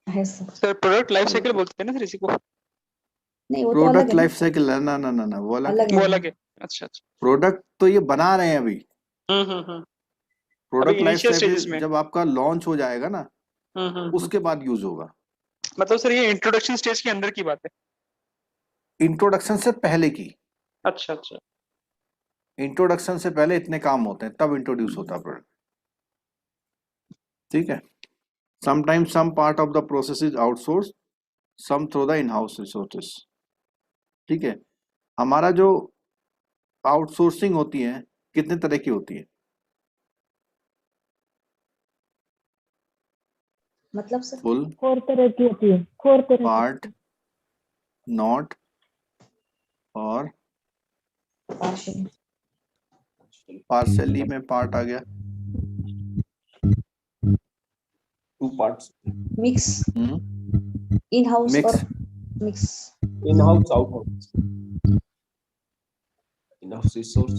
है sir. Sir product life cycle बोलते हैं ना सर इसी को? नहीं वो तो अलग प्रोडक्ट है लाइफ साइकिल, ना ना ना ना, वो अलग अलग वो है। अलग है। अच्छा अच्छा। प्रोडक्ट तो ये बना रहे हैं अभी, हम्म। Product life initial stages cycle में। जब आपका लॉन्च हो जाएगा ना हम्म। उसके बाद यूज होगा। मतलब सर ये इंट्रोडक्शन स्टेज के अंदर की बात है। इंट्रोडक्शन से पहले की, अच्छा अच्छा। इंट्रोडक्शन से पहले इतने काम होते हैं तब इंट्रोड्यूस होता है प्रोडक्ट। ठीक है। Sometimes some part of the process is outsource, some through the in house resources. ठीक है। हमारा जो आउटसोर्सिंग होती है कितने तरह की होती है? मतलब सर फुल, 4 तरह की होती है, 4 तरह की। पार्ट, नॉट और पार्शियल पार्सली में पार्ट आ गया। 2 parts, mix in house Mix. और mix in-house, out-house. In-house resource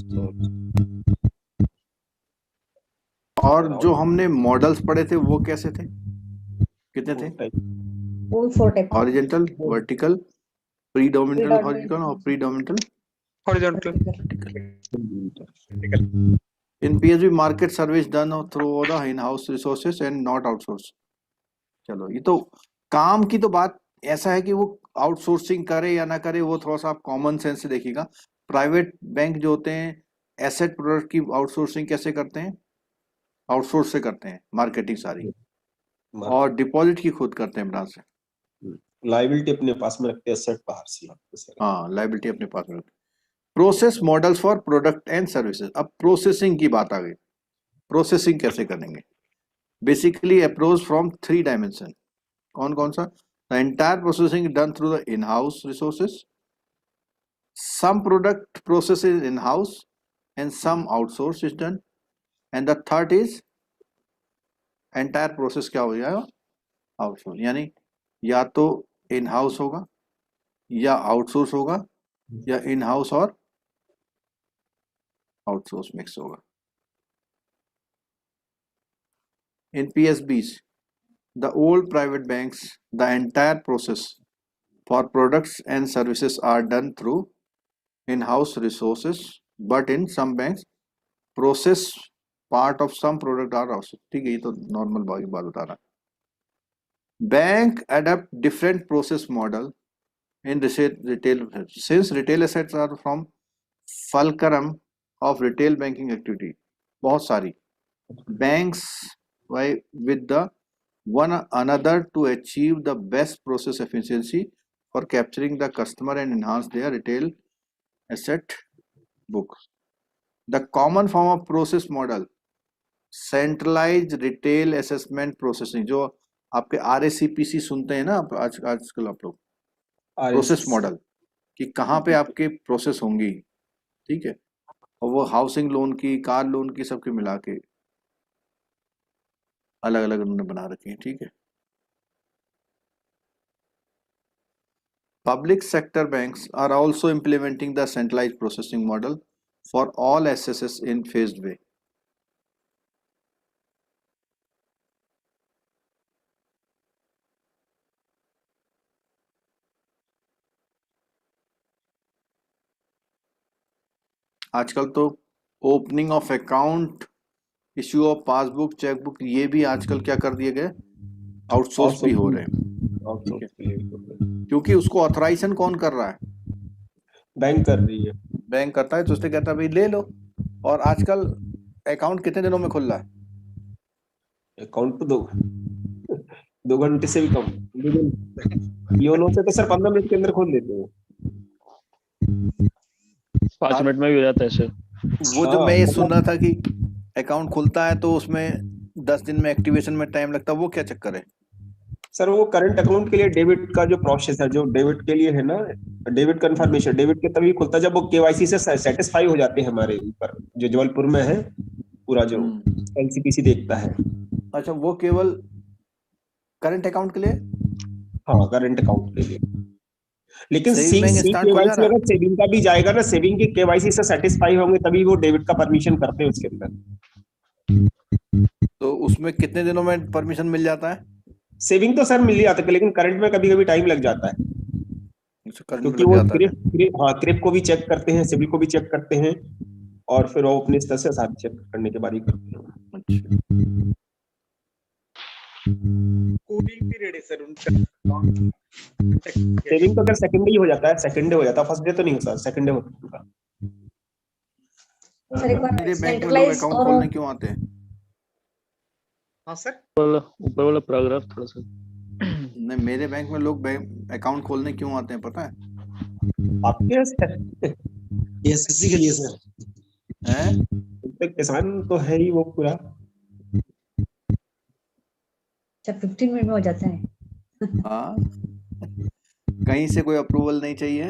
और जो हमने मॉडल्स पढ़े थे वो कैसे थे, कितने थे? वो भी 4 type horizontal, vertical, predominant Predominant. Horizontal और predominant horizontal. in PSB market service done through the in-house resources and not outsource। चलो ये तो काम की तो बात ऐसा है कि वो आउटसोर्सिंग करे या ना करे वो थोड़ा सा आप कॉमन सेंस से देखिएगा। प्राइवेट बैंक जो होते हैं एसेट प्रोडक्ट की आउटसोर्सिंग कैसे करते हैं? आउटसोर्स से करते हैं मार्केटिंग सारी, और डिपॉजिट की खुद करते हैं ब्रांच से। लायबिलिटी अपने पास में रखते हैं, एसेट बाहर से लाते हैं। हाँ, लायबिलिटी अपने पास में रखते हैं। Process models for product and services. अब प्रोसेसिंग की बात आ गई। प्रोसेसिंग कैसे करेंगे? Basically approach from 3 dimension. कौन कौन सा? The entire processing done through the in house resources, some product processes in house and some outsource is done, and the third is entire process क्या हो जाएगा? आउटसोर्स। यानी या तो इन हाउस होगा या आउटसोर्स होगा या इन हाउस और आउटसोर्स मिक्स होगा। In PSBs, the old private banks, the entire process for products and services are done through in-house resources, but in some banks, process part of some product are outsourced। ठीक है, ये तो normal बात बता रहा। Bank adopt different process model in retail since retail assets are from fulcrum of retail banking activity. बहुत सारी banks with the one another to achieve the best process efficiency for capturing the customer and enhance their retail asset book। The common form of process model, centralized retail assessment processing, जो आपके RACPC सुनते हैं ना आजकल आप लोग, process model कि कहाँ पे आपके प्रोसेस होंगी। ठीक है, और वो हाउसिंग लोन की, कार लोन की, सबके मिला के अलग अलग उन्होंने बना रखी है। ठीक है। Public sector banks are also implementing the centralized processing model for all assets in phased way। आजकल तो opening of account, issue of passbook, chequebook, ये भी आजकल क्या कर दिए गए? आउटसोर्स भी हो रहे हैं। क्योंकि उसको ऑथराइजेशन कौन कर रहा है? बैंक कर रही है। बैंक करता है, तो उसने कहता है भाई ले लो। और आजकल अकाउंट कितने दिनों में खुल रहा है? अकाउंट तो 2 घंटे से भी कम। योनो से तो सर 15 मिनट के अंदर खोल देते हैं। 5 मिनट में भी हो जाता है सर। वो जो मैं ये सुन रहा था कि अकाउंट खुलता है तो उसमें 10 दिन में एक्टिवेशन में टाइम लगता है, वो क्या चक्कर है? सर वो करंट अकाउंट के लिए डेबिट का जो प्रोसेस है, जो डेबिट के लिए है ना, डेबिट कंफर्मेशन, डेबिट के तभी खुलता है जब वो केवाईसी से सेटिस्फाई हो जाते हैं हमारे ऊपर, जो जबलपुर में है पूरा जो एलसीपीसी देखता है। अच्छा, वो केवल करंट अकाउंट के लिए? हाँ, करंट अकाउंट के लिए। लेकिन सेविंग बैंक स्टार्ट हो जा केवाईसी रहा है। अगर सेविंग का भी जाएगा ना, सेविंग के केवाईसी से सेटिस्फाई होंगे तभी वो डेबिट का परमिशन करते हैं उसके अंदर। तो उसमें कितने दिनों में परमिशन मिल जाता है? सेविंग तो सर मिल जाता है, लेकिन करंट में कभी कभी टाइम लग जाता है, क्योंकि वो क्रिप को भी चेक करते हैं, सिविल को भी चेक करते हैं, और फिर वो अपने स्तर से साथ चेक करने के बाद ही करते हैं। कूलिंग पीरियड है सर उनका सेविंग तो अगर सेकंड डे ही हो जाता है, सेकंड डे हो जाता है, फर्स्ट डे तो नहीं होता, सेकंड डे होता है। सर एक बार मेरे बैंक में लोग सेंट्रलाइज अकाउंट और खोलने क्यों आते हैं? हाँ सर ऊपर वाला पैराग्राफ थोड़ा सा नहीं, मेरे बैंक में लोग बैंक अकाउंट खोलने क्यों आते हैं पता है? आपके एसएससी के लिए सर। हैं? किसान तो है ही वो पूरा। अच्छा 15 मिनट में हो जाता है। हाँ, कहीं से कोई अप्रूवल नहीं चाहिए,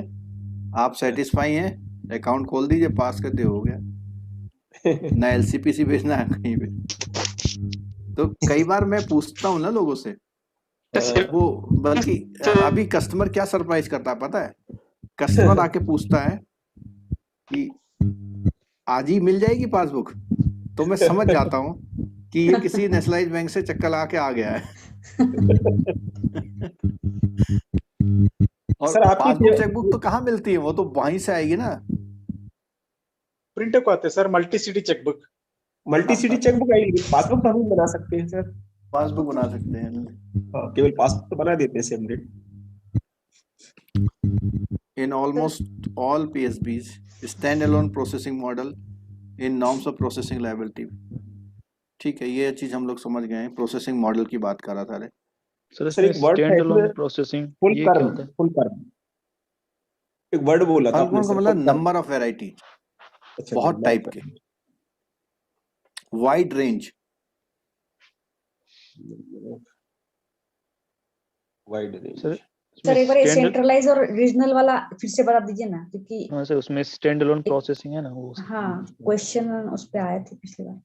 आप सेटिस्फाई हैं, अकाउंट खोल दीजिए, पास कर दिए, हो गया। ना एलसीपीसी भेजना है कहीं पे। तो कई बार मैं पूछता हूँ ना लोगों से, वो बल्कि अभी कस्टमर क्या सरप्राइज करता है पता है? कस्टमर आके पूछता है कि आज ही मिल जाएगी पासबुक, तो मैं समझ जाता हूँ कि ये किसी नेशनलाइज बैंक से चक्कर लगा के आ गया है। और सर, आपकी पासबुक चेकबुक तो कहाँ मिलती है, वो तो वहीं से आएगी ना। प्रिंटर को आते हैं sir multi city chequebook. Multi city chequebook आएगी, पासबुक तो हम ही बना सकते हैं सर। पासबुक बना सकते हैं। हाँ, केवल पासबुक तो बना देते हैं same rate. In almost all PSBs, standalone processing model in norms of processing liability. ठीक है, ये चीज हम लोग समझ गए हैं। प्रोसेसिंग मॉडल की बात कर रहा था। अरे सर सर, इसमें एक word है स्टैंड अलोन इसमें, प्रोसेसिंग फुल ये क्या कर्व, होता है? फुल कर्व एक वर्ड बोला था आपने का सर, मतलब full curve. Number of variety, अच्छा, बहुत number टाइप of के, wide range. Wide range. Sir sir एक बार ये स्टैंड सेंट्रलाइज और रीजनल वाला फिर से बता दीजिए ना, क्योंकि हाँ सर उसमें स्टैंड अलोन प्रोसेसिंग है ना वो। हाँ क्वेश्चन उस पे आए थे पिछली बार,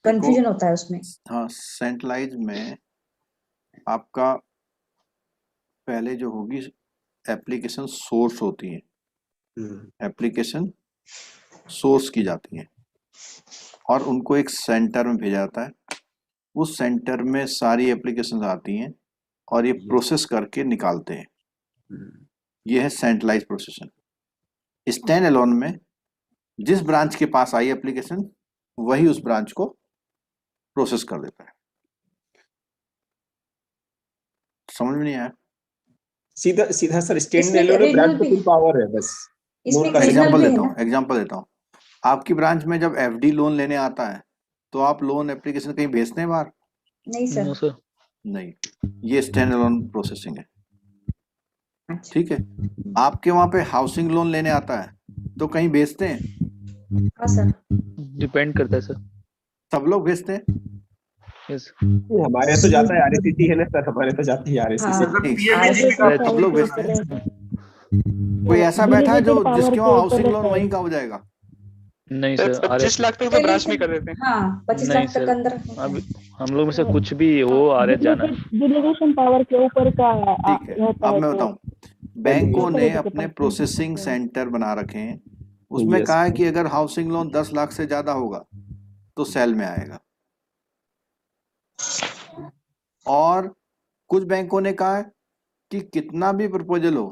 कंफ्यूजन होता है उसमें। हाँ, सेंट्रलाइज में आपका पहले जो होगी एप्लीकेशन सोर्स होती है, एप्लीकेशन सोर्स की जाती है और उनको एक सेंटर में भेजा जाता है। उस सेंटर में सारी एप्लीकेशन आती हैं और ये प्रोसेस करके निकालते हैं। ये है सेंट्रलाइज प्रोसेसिंग। स्टैंड अलोन में जिस ब्रांच के पास आई एप्लीकेशन वही उस ब्रांच को प्रोसेस कर देता है। समझ में नहीं आया? सीधा सीधा सर, स्टैंड इसमें अलोन में ब्रांच regional को भी- फुल पावर है बस। इसमें लोन का regional एग्जाम्पल भी है देता ना? हूँ, एग्जाम्पल देता हूँ। आपकी ब्रांच में जब एफडी लोन लेने आता है तो आप लोन एप्लीकेशन कहीं भेजते हैं बाहर? नहीं नो सर। सर नहीं, ये स्टैंड अलोन प्रोसेसिंग है। अच्छा ठीक है, आपके वहां पे हाउसिंग लोन लेने आता है तो कहीं भेजते हैं? हाँ सर। डिपेंड करता है सर। सब लोग भेजते हैं? यस हमारे यहाँ तो जाता है आरएससी है ना सर, हमारे तो जाती है आरएससी। हाँ सब लोग भेजते हैं। कोई ऐसा बैठा है जो जिसके वहाँ हाउसिंग लोन वहीं का हो जाएगा? नहीं सर 25 लाख तक तो ब्रांच में कर देते हैं। हाँ 25 नहीं लाख तक सर, अंदर होता है। अब हम लोग में से कुछ भी हो आ रहे जाना है। डिलीगेशन पावर के ऊपर का ठीक है, रहता अब है मैं तो बताऊं, बैंकों ने तो अपने पता प्रोसेसिंग है। सेंटर बना रखे हैं। उसमें Yes. कहा है कि अगर हाउसिंग लोन 10 लाख से ज्यादा होगा तो सेल में आएगा। और कुछ बैंकों ने कहा है कि कितना भी प्रपोजल हो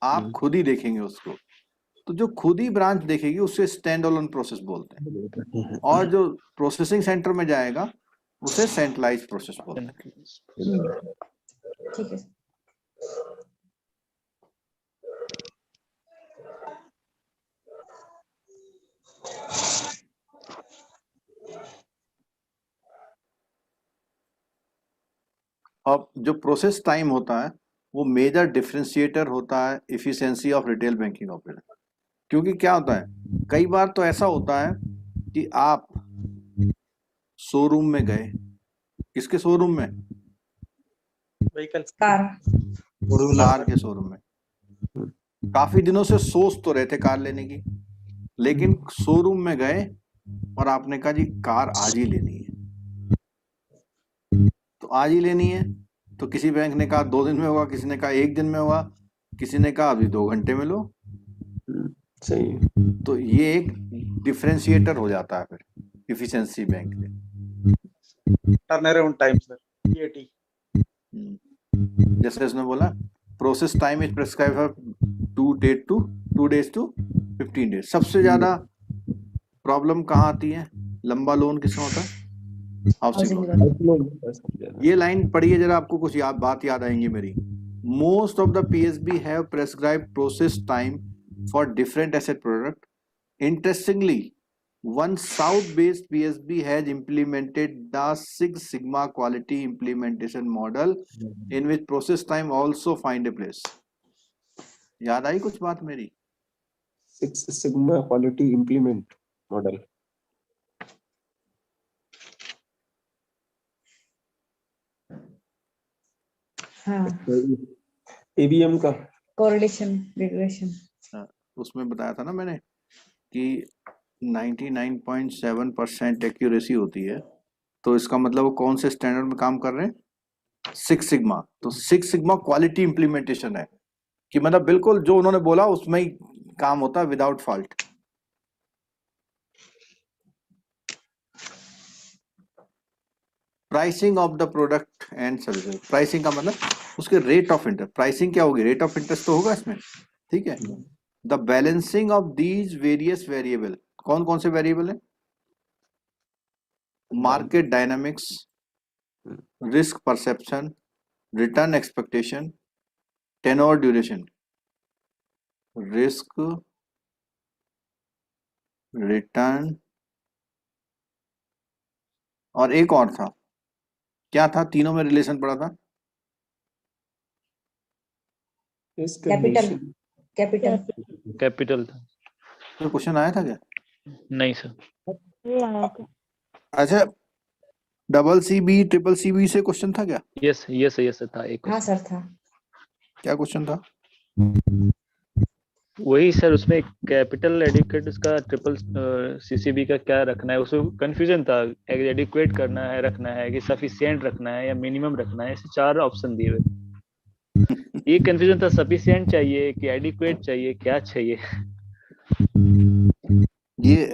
आप खुद ही देखेंगे उसको। तो जो खुद ही ब्रांच देखेगी उसे स्टैंड अलोन प्रोसेस बोलते हैं, और जो प्रोसेसिंग सेंटर में जाएगा उसे सेंट्रलाइज प्रोसेस बोलते हैं। ठीक है। अब जो प्रोसेस टाइम होता है वो मेजर डिफरेंशिएटर होता है efficiency of retail banking operation. क्योंकि क्या होता है, कई बार तो ऐसा होता है कि आप शोरूम में गए, किसके शोरूम में? Vehicles car. कार के शोरूम में। काफी दिनों से सोच तो रहे थे कार लेने की, लेकिन शोरूम में गए और आपने कहा जी कार आज ही लेनी है। तो आज ही लेनी है तो किसी बैंक ने कहा 2 दिन में होगा, किसी ने कहा 1 दिन में होगा, किसी ने कहा अभी 2 घंटे में लो। सही। तो ये एक डिफरेंशिएटर हो जाता है फिर इफिशिएंसी बैंक के। Turn around time sir PAT। जैसे उसने बोला process time is prescribe for 2 days to 15 days। सबसे ज्यादा प्रॉब्लम कहाँ आती है? लंबा लोन किसका होता है? Housing housing loan. लोन। ये लाइन पढ़िए जरा, आपको कुछ बात याद आएंगी मेरी। Most of the PSB have prescribed process time for different asset product. Interestingly, one South-based PSB has implemented the Six Sigma quality implementation model in which process time also find a place. याद आई कुछ बात मेरी? Six sigma quality implement model. हाँ, ABM का correlation regression. उसमें बताया था ना मैंने कि 99.7% एक्यूरेसी होती है, तो इसका मतलब वो कौन से स्टैंडर्ड में काम कर रहे हैं? Six sigma. तो सिक्स सिग्मा क्वालिटी इंप्लीमेंटेशन है कि मतलब बिल्कुल जो उन्होंने बोला उसमें ही काम होता है without fault. Pricing of the product and services. Pricing का मतलब उसके रेट ऑफ इंटरेस्ट। प्राइसिंग क्या होगी? रेट ऑफ इंटरेस्ट तो होगा इसमें, ठीक है। The balancing of these various variable. कौन कौन से वेरिएबल है? Market dynamics, risk perception, return expectation, tenure duration. Risk, return और एक और था, क्या था? तीनों में रिलेशन पड़ा था। कैपिटल कैपिटल कैपिटल था। तो क्वेश्चन आया था क्या? नहीं सर। ये आया था। अच्छा, डबल CB ट्रिपल CB से क्वेश्चन था क्या? यस यस यस था एक हाँ question। सर था। क्या क्वेश्चन था? वही सर, उसमें कैपिटल एडिक्वेट उसका ट्रिपल CCB का क्या रखना है, उसमें कंफ्यूजन था। एडिक्वेट करना है, रखना है कि सफिशिएंट रखना है या मिनिमम रखना है, ऐसे 4 ऑप्शन दिए हुए। ये कंफ्यूजन था, सफिशिएंट चाहिए कि एडिक्वेट चाहिए, क्या चाहिए। ये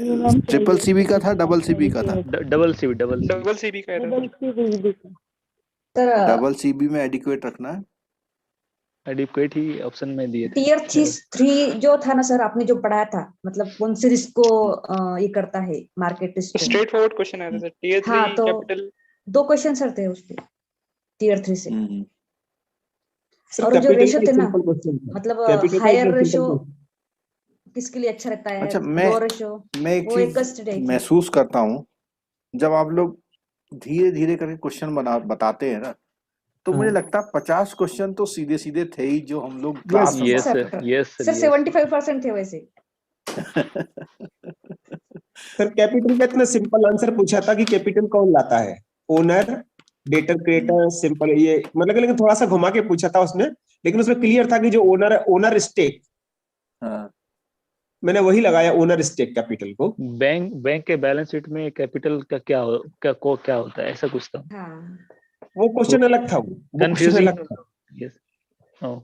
ट्रिपल CB का था, डबल CB का था? डबल CB डबल CB का डबल CB का। सर डबल CB में एडिक्वेट रखना है। एडिक्वेट ही ऑप्शन में दिए थे। टीयर 3 जो था ना सर, आपने जो पढ़ाया था, मतलब कौन से रिस्क को ये करता है market risk. Straight forward question आया था सर। टीयर 3 हाँ, तो कैपिटल 2 क्वेश्चन सर थे उसके टीयर 3 से। सर और जो कैपिटल रेशो का थे ना, सिंपल क्वेश्चन था। मतलब कैपिटल का हायर एक रेशो simple किसके लिए अच्छा रहता है, अच्छा, लो रेशो, मैं एक वो एक चीज स्टडी थी। महसूस करता हूँ, जब आप लोग धीरे धीरे करके क्वेश्चन बताते हैं ना, तो मुझे लगता है 50 क्वेश्चन तो सीधे सीधे थे ही जो हम लोग क्लास में यस पढ़ते सर, यस सर 75% थे वैसे। सर कैपिटल का इतना सिंपल आंसर पूछा था कि कैपिटल कौन लाता है? ओनर, डेटर क्रिएटर, सिंपल ये मतलब कि, लेकिन थोड़ा सा घुमा के पूछा था उसने, लेकिन उसमें क्लियर था कि जो ओनर है, ओनर स्टेक। हाँ। मैंने वही लगाया, ओनर स्टेक कैपिटल को। बैंक के बैलेंस शीट में कैपिटल का क्या होता है, ऐसा कुछ था। हाँ, वो क्वेश्चन अलग था, वो क्वेश्चन कंफ्यूजिंग। अलग था। यस। ओह,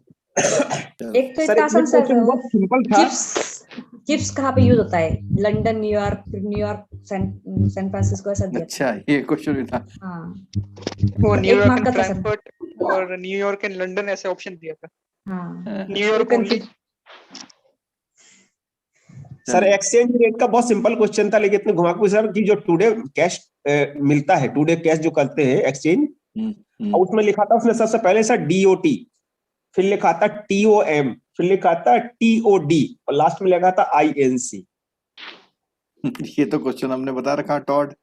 एक तो सर इतना आसान सा क्वेश्चन बहुत सिंपल था। चिप्स कहाँ पे यूज होता है? लंदन, न्यूयॉर्क, सैन फ्रांसिस्को, ऐसा दिया था। अच्छा, ये क्वेश्चन भी था। हाँ, वो एक न्यूयॉर्क मार्क एंड का था सर। फ्रैंकफर्ट और न्यूयॉर्क एंड लंदन ऐसे ऑप्शन दिया था। हाँ, New York only. Sir exchange rate का बहुत सिंपल क्वेश्चन था, लेकिन इतने घुमा के पूछा कि जो टुडे कैश मिलता है, टुडे कैश जो करते हैं एक्सचेंज, और उसमें लिखा था उसने सबसे पहले सर DOT, फिर लिखा था TOM, फिर लिखा था TOD और लास्ट में लिखा था INC। ये तो क्वेश्चन हमने बता रखा, टॉड।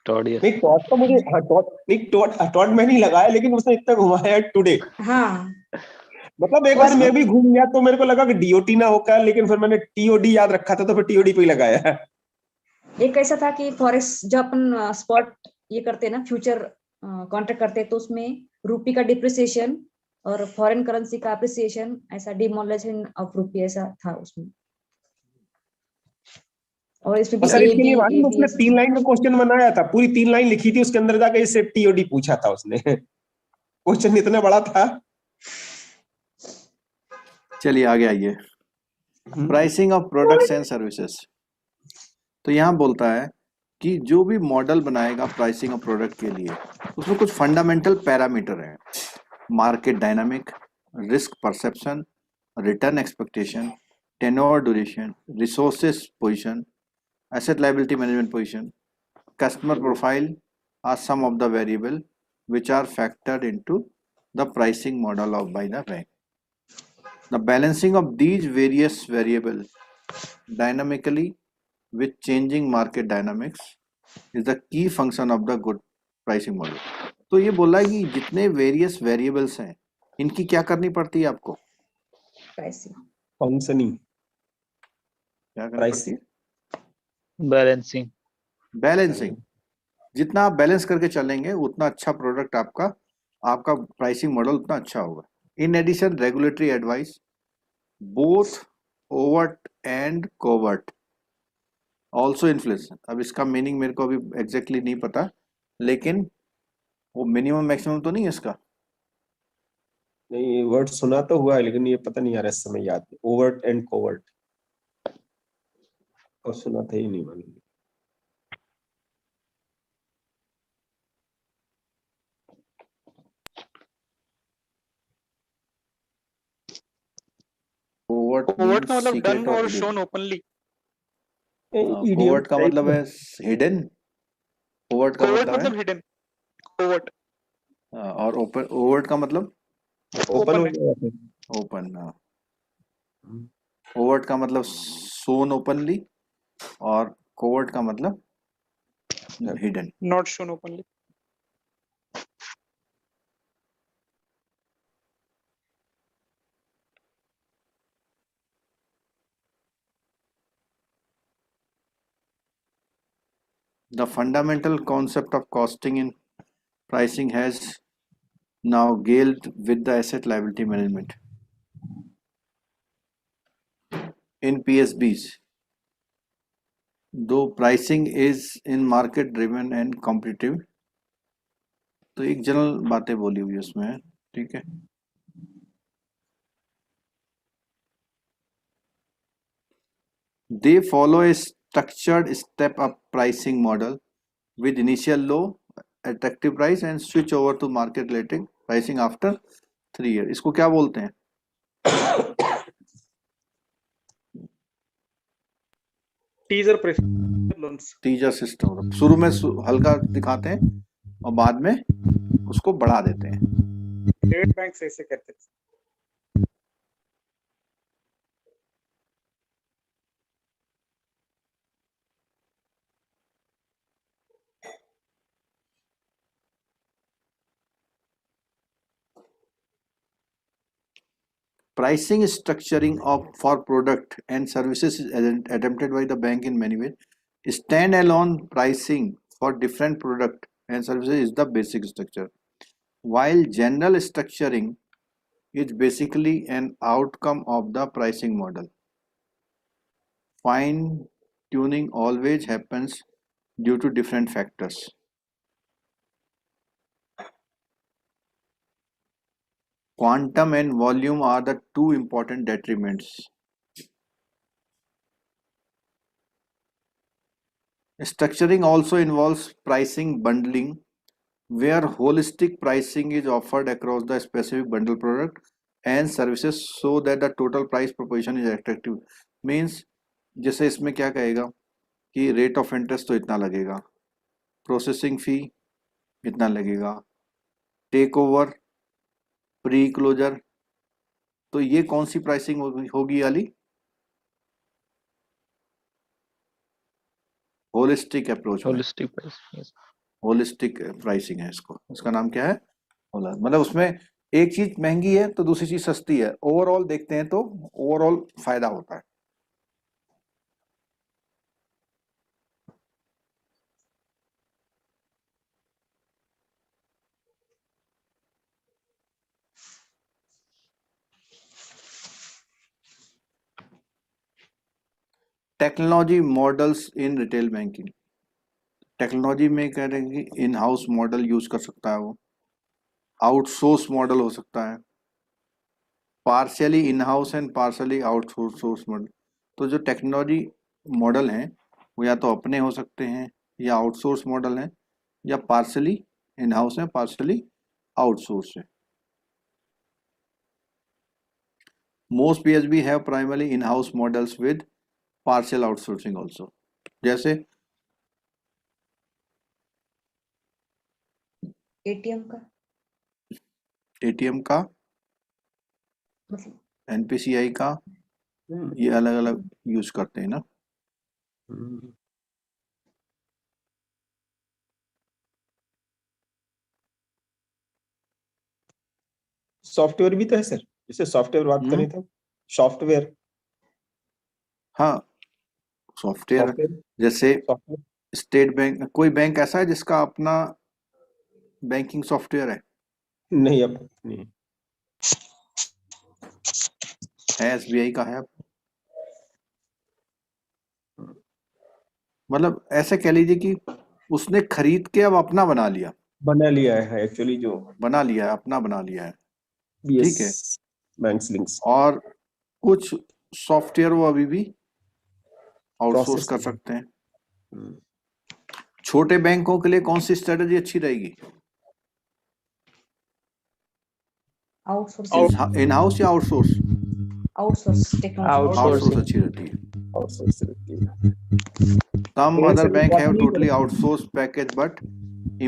यस। नहीं टॉड तो मुझे, हाँ टॉड नहीं, टॉड में नहीं लगाया, लेकिन उसने इतना घुमाया टुडे। हाँ, मतलब एक बार मैं भी घूम गया तो मेरे को लगा कि DOT ना होगा, लेकिन फिर मैंने TOD याद रखा था तो फिर TOD पे ही लगाया। एक ऐसा था कि फॉरेक्स जो अपन स्पॉट ये करते हैं ना, फ्यूचर कॉन्ट्रैक्ट करते हैं, तो उसमें रुपी का डिप्रिसिएशन और फॉरेन करेंसी का अप्रिसिएशन, ऐसा डिमोनेटाइजेशन ऑफ रुपी, ऐसा था उसमें। और इसमें भी सर इसके लिए मालूम उसने ABS 3 लाइन का क्वेश्चन बनाया था, पूरी 3 लाइन लिखी थी, उसके अंदर जाके इससे TOD पूछा था उसने। क्वेश्चन इतना बड़ा था। चलिए आगे आइए। Pricing of products and services. तो यहाँ बोलता है कि जो भी मॉडल बनाएगा प्राइसिंग ऑफ प्रोडक्ट के लिए, उसमें कुछ फंडामेंटल पैरामीटर हैं। Market dynamic, risk perception, return expectation, tenure duration, resources position, asset liability management position, customer profile are some of the variable which are factored into the pricing model of by the bank. The balancing of these various variables dynamically with changing market dynamics is the key function of the good pricing model. तो ये बोला है कि जितने various variables हैं इनकी क्या करनी पड़ती है आपको? pricing. फंक्शनिंग क्या करनी Price. पड़ती है? Balancing balancing. जितना आप बैलेंस करके चलेंगे उतना अच्छा प्रोडक्ट आपका प्राइसिंग मॉडल उतना अच्छा होगा. In addition regulatory advice both overt and covert also influence. अब इसका मीनिंग मेरे को अभी एग्जैक्टली नहीं पता, लेकिन वो मिनिमम मैक्सिमम तो नहीं है इसका. नहीं, वर्ड सुना तो हुआ है लेकिन ये पता नहीं आ रहा इस समय याद. ओवर्ट एंड कोवर्ट और सुना था ही नहीं मालूम. कोवर्ट कोवर्ट का मतलब डन और शोन ओपनली. कोवर्ट का मतलब है हिडन. कोवर्ट का कोवर्ट मतलब मतलब है हिडन. कोवर्ट और ओपन. ओवर्ट का मतलब ओपन हो है. गया. ओपन. ओवर्ट का मतलब सोन ओपनली और कोवर्ट का मतलब hidden. Not shown openly. The fundamental concept of costing in pricing has now gelled with the asset liability management. In PSBs, though pricing is in market driven and competitive, तो एक general बातें बोली हुई है उसमें. ठीक है. They follow a structured step up pricing model with initial low attractive price and switch over to market related pricing after 3 years. इसको क्या बोलते हैं? Teaser preference loans. Teaser system. शुरू में हल्का दिखाते हैं और बाद में उसको बढ़ा देते हैं. स्टेट बैंक से ऐसे करते हैं. Pricing structuring of for product and services is attempted by the bank in many ways. Standalone pricing for different product and services is the basic structure, while general structuring is basically an outcome of the pricing model. Fine tuning always happens due to different factors. Quantum and volume are the two important detriments. Structuring also involves pricing bundling, where holistic pricing is offered across the specific bundle product and services so that the total price proposition is attractive. Means जैसे इसमें क्या कहेगा कि rate of interest तो इतना लगेगा, processing fee इतना लगेगा, टेक ओवर, प्री क्लोजर. तो ये कौन सी प्राइसिंग होगी वाली? Holistic approach. Holistic price. Holistic pricing है इसको. इसका नाम क्या है? मतलब उसमें एक चीज महंगी है तो दूसरी चीज सस्ती है. ओवरऑल देखते हैं तो ओवरऑल फायदा होता है. Technology models in retail banking. Technology में कह रहे हैं कि इन हाउस मॉडल यूज कर सकता है, वो आउटसोर्स मॉडल हो सकता है, partially in house and partially outsource model. तो जो टेक्नोलॉजी मॉडल हैं वो या तो अपने हो सकते हैं या आउटसोर्स मॉडल हैं या पार्शियली इन हाउस है पार्शियली आउटसोर्स है. Most PSB have primary in house models with partial outsourcing also. जैसे एटीएम का एटीएम का, मतलब एनपीसीआई का, ये अलग अलग यूज करते हैं ना। सॉफ्टवेयर भी तो है सर, जैसे सॉफ्टवेयर बात करें तो सॉफ्टवेयर हाँ, सॉफ्टवेयर सॉफ्टवेयर जैसे सॉफ्टवेयर स्टेट बैंक, कोई बैंक ऐसा है जिसका अपना बैंकिंग सॉफ्टवेयर है? नहीं, अब नहीं एसबीआई का है। मतलब ऐसे कह लीजिए कि उसने खरीद के अब अपना बना लिया, बना लिया है एक्चुअली, जो बना लिया है, अपना बना लिया है। बीएस ठीक है। बैंक्स लिंक्स और कुछ सॉफ्टवेयर वो अभी भी आउटसोर्स प्रोसेस कर सकते हैं। छोटे बैंकों के लिए कौन सी स्ट्रेटजी अच्छी रहेगी? आउटसोर्स इन हाउस या outsource? Outsource technology outsource Outsourcing. अच्छी रहती है। आउटसोर्स रहती है। Some Yes, other sir, bank बात have नहीं totally करें। outsourced package but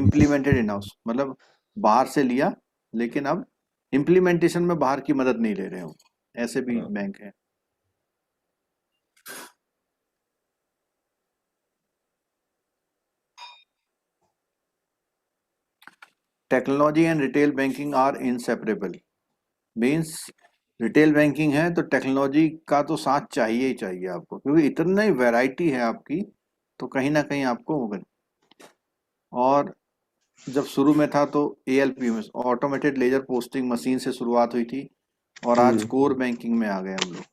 implemented in house, मतलब बाहर से लिया लेकिन अब इम्प्लीमेंटेशन में बाहर की मदद नहीं ले रहे हो, ऐसे भी बैंक है। Technology and retail banking are inseparable, means retail banking है तो टेक्नोलॉजी का तो साथ चाहिए ही चाहिए आपको, क्योंकि इतना ही वैरायटी है आपकी, तो कहीं ना कहीं आपको होगा। और जब शुरू में था तो एएलपी में, ऑटोमेटेड लेजर पोस्टिंग मशीन से शुरुआत हुई थी, और आज कोर बैंकिंग में आ गए हम लोग।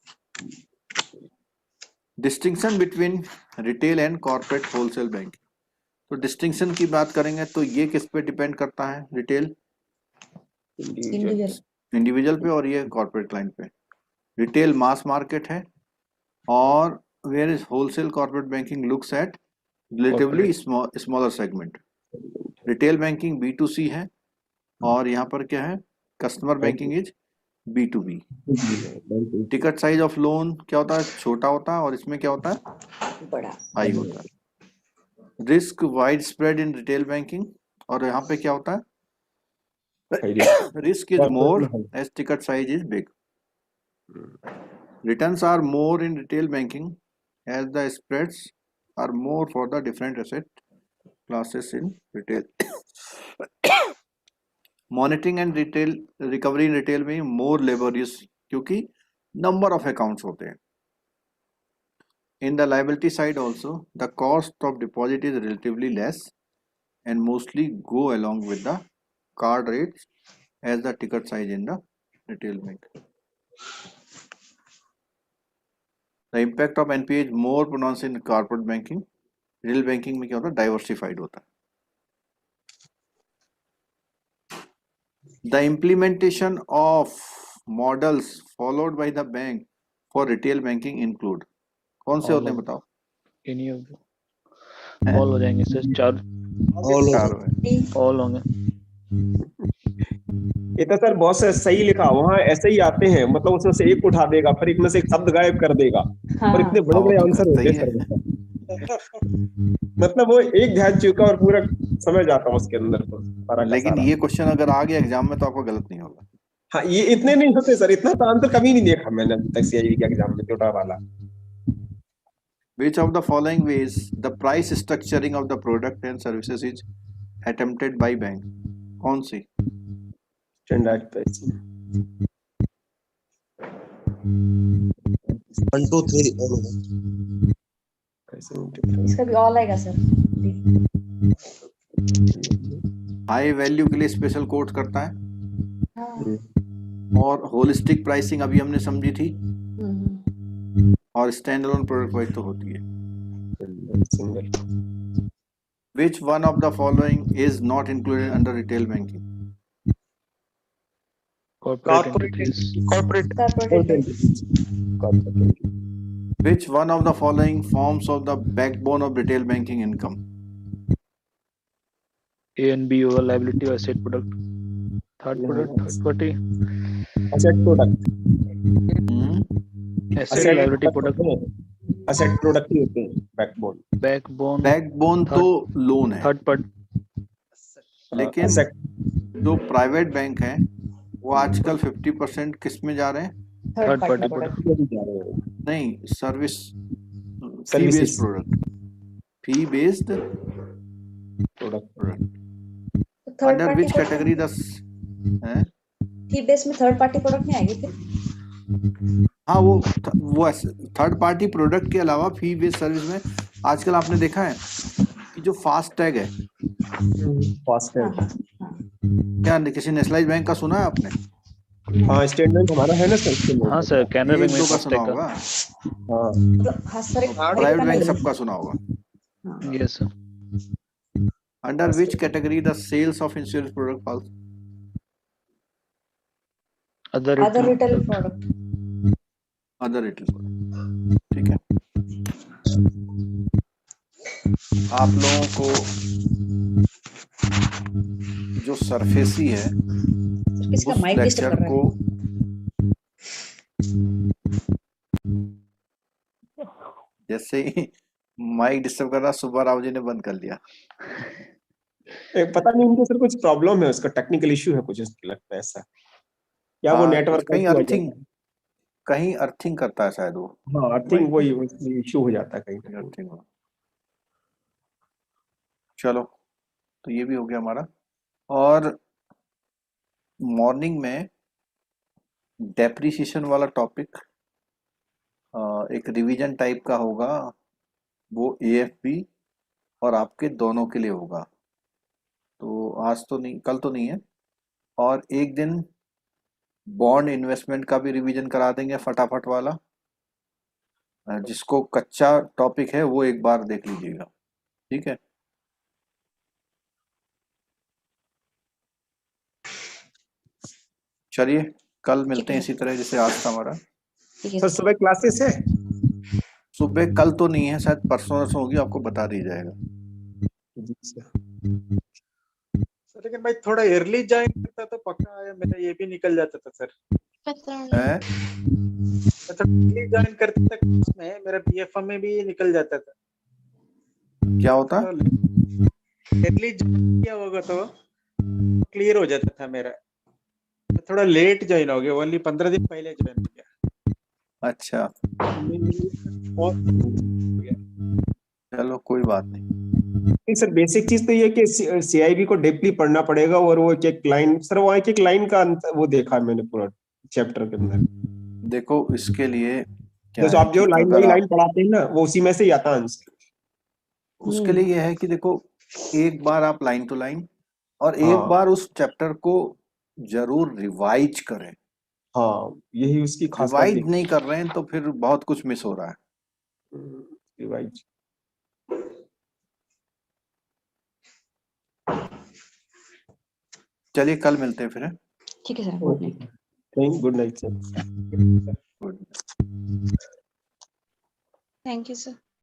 Distinction between retail and corporate wholesale banking, तो डिस्टिंक्शन की बात करेंगे तो ये किस पे डिपेंड करता है? रिटेल इंडिविजुअल पे, और ये कॉर्पोरेट क्लाइंट पे। रिटेल मास मार्केट है, और where is wholesale corporate banking looks at relatively smaller segment. Retail banking B2C है, और यहाँ पर क्या है? Customer banking is B2B। Ticket size of loan क्या होता है? छोटा होता है, और इसमें क्या होता है? बड़ा हाई होता है। Risk wide spread in retail banking, और यहाँ पे क्या होता है? Risk is more as ticket size is big. Returns are more in retail banking as the spreads are more for the different asset classes in retail. Monitoring and retail recovery in retail में more laborious, क्योंकि number of accounts होते हैं। In the liability side also, the cost of deposit is relatively less and mostly go along with the card rates as the ticket size in the retail bank. The impact of NPA is more pronounced in corporate banking. Real banking में क्या होता है? Diversified होता है। The implementation of models followed by the bank for retail banking include, कौन से होते हैं बताओ? Any of them. All हो जाएंगे सर, चार all होंगे। ये तो सर बहुत सही लिखा, वहाँ ऐसे ही आते हैं, मतलब उसमें से एक उठा देगा, फिर एक में से एक शब्द गायब कर देगा, और इतने बड़े बड़े आंसर होते हैं सर। मतलब वो एक ध्यान चुका और पूरा समझ आता हूँ उसके अंदर तो सारा का लेकिन सारा। ये क्वेश्चन अगर आ गया एग्जाम में तो आपको गलत नहीं होगा। हाँ, ये इतने नहीं होते सर, इतना तो आंसर कभी नहीं देखा मैंने अभी तक CIB के एग्जाम में, छोटा वाला। Which of the following ways the price structuring of the product and services is attempted by bank? कौन सी? स्टैंडर्ड प्राइसिंग 1 2 3 इसका भी ऑल आएगा सर। हाई वैल्यू के लिए स्पेशल कोट करता है, हाँ। और होलिस्टिक प्राइसिंग अभी हमने समझी थी, और स्टैंड अलोन प्रोडक्ट वाइज तो होती है। Which one of the following is not included under retail banking? Corporate entities. Which one of the following forms of the backbone of retail banking income? A and B होगा, liability और asset product. Third party. asset product, Asset liability product. asset product ही होते हैं backbone. Backbone. Backbone तो loan है, Third party. लेकिन asset जो private bank है वो आजकल 50% किस में जा रहे हैं? Third third party party product. नहीं, service, fee Services. Based product, fee based product product. Third under party which category दस है? फी बेस में थर्ड पार्टी प्रोडक्ट नहीं आएगी फिर? हाँ, वो थर्ड पार्टी प्रोडक्ट के अलावा फी बेस्ड सर्विस में आजकल आपने देखा है कि जो फास्ट टैग है, फास्ट है। हाँ हाँ क्या किसी नेशनलाइज बैंक का सुना है आपने? हाँ, स्टेट बैंक हमारा है ना सर, स्टेट बैंक हाँ सर, कैनरा एक बैंक में दो का फास्टैग सुना का। होगा, हाँ, मतलब हाँ सर एक हर एक प्राइवेट का बैंक नहीं है। सबका सुना होगा। हाँ, yes sir. Under which category the sales of insurance product falls? Other other retail product. Other retail, ठीक है। आप लोगों को जो सरफेसी है किसका उस माइक डिस्टर्ब लेक्चर कर रहा को जैसे ही माइक डिस्टर्ब कर रहा, सुबह राव जी ने बंद कर लिया। पता नहीं इनको सर कुछ प्रॉब्लम है, उसका टेक्निकल इश्यू है कुछ, लगता है ऐसा, या वो हाँ, नेटवर्क कहीं अर्थिंग करता है शायद वो। हाँ, आई थिंक वही इश्यू हो जाता है कहीं ना कहीं। अर्थिंग। चलो, तो ये भी हो गया हमारा। और मॉर्निंग में डेप्रिसिएशन वाला टॉपिक एक रिवीजन टाइप का होगा, वो एएफपी और आपके दोनों के लिए होगा। तो आज तो नहीं, कल तो नहीं है। और एक दिन बॉन्ड इन्वेस्टमेंट का भी रिवीजन करा देंगे फटाफट वाला। जिसको कच्चा टॉपिक है वो एक बार देख लीजिएगा, ठीक है। चलिए, कल मिलते हैं इसी तरह जैसे आज था हमारा। ठीक है सर सुबह क्लासेस है? सुबह कल तो नहीं है, शायद परसों नरसों होगी, आपको बता दिया जाएगा। जी सर। सर लेकिन भाई थोड़ा अर्ली ज्वाइन करता तो पक्का है, मेरा ये भी निकल जाता था सर। हैं? मैं थोड़ा अर्ली ज्वाइन करता था क्लास में, मेरा बीएफएम में भी निकल जाता था। क्या होता? अर्ली ज्वाइन किया होगा तो क्लियर हो जाता था मेरा। मैं थोड़ा लेट ज्वाइन हो गया, ओनली 15 दिन पहले ज्वाइन हो गया। अच्छा, और चलो कोई बात नहीं। नहीं सर, बेसिक चीज तो ये कि सीआईबी को डीपली पढ़ना पड़ेगा, और वो एक लाइन सर, वो एक लाइन का वो देखा मैंने पूरा चैप्टर के अंदर। देखो, इसके लिए क्या जैसे है आप जो कि लाइन अगर बाई आप लाइन पढ़ाते हैं ना, वो उसी में से ही आता आंसर। उसके लिए यह है कि देखो, एक बार आप लाइन टू लाइन और एक हाँ बार उस चैप्टर को जरूर रिवाइज करें। हाँ, यही उसकी खास बात रिवाइज नहीं कर रहे हैं तो फिर बहुत कुछ मिस हो रहा है। रिवाइज। चलिए, कल मिलते हैं फिर, हैं? ठीक है sir, good night. Good night sir. Good. Thank you sir.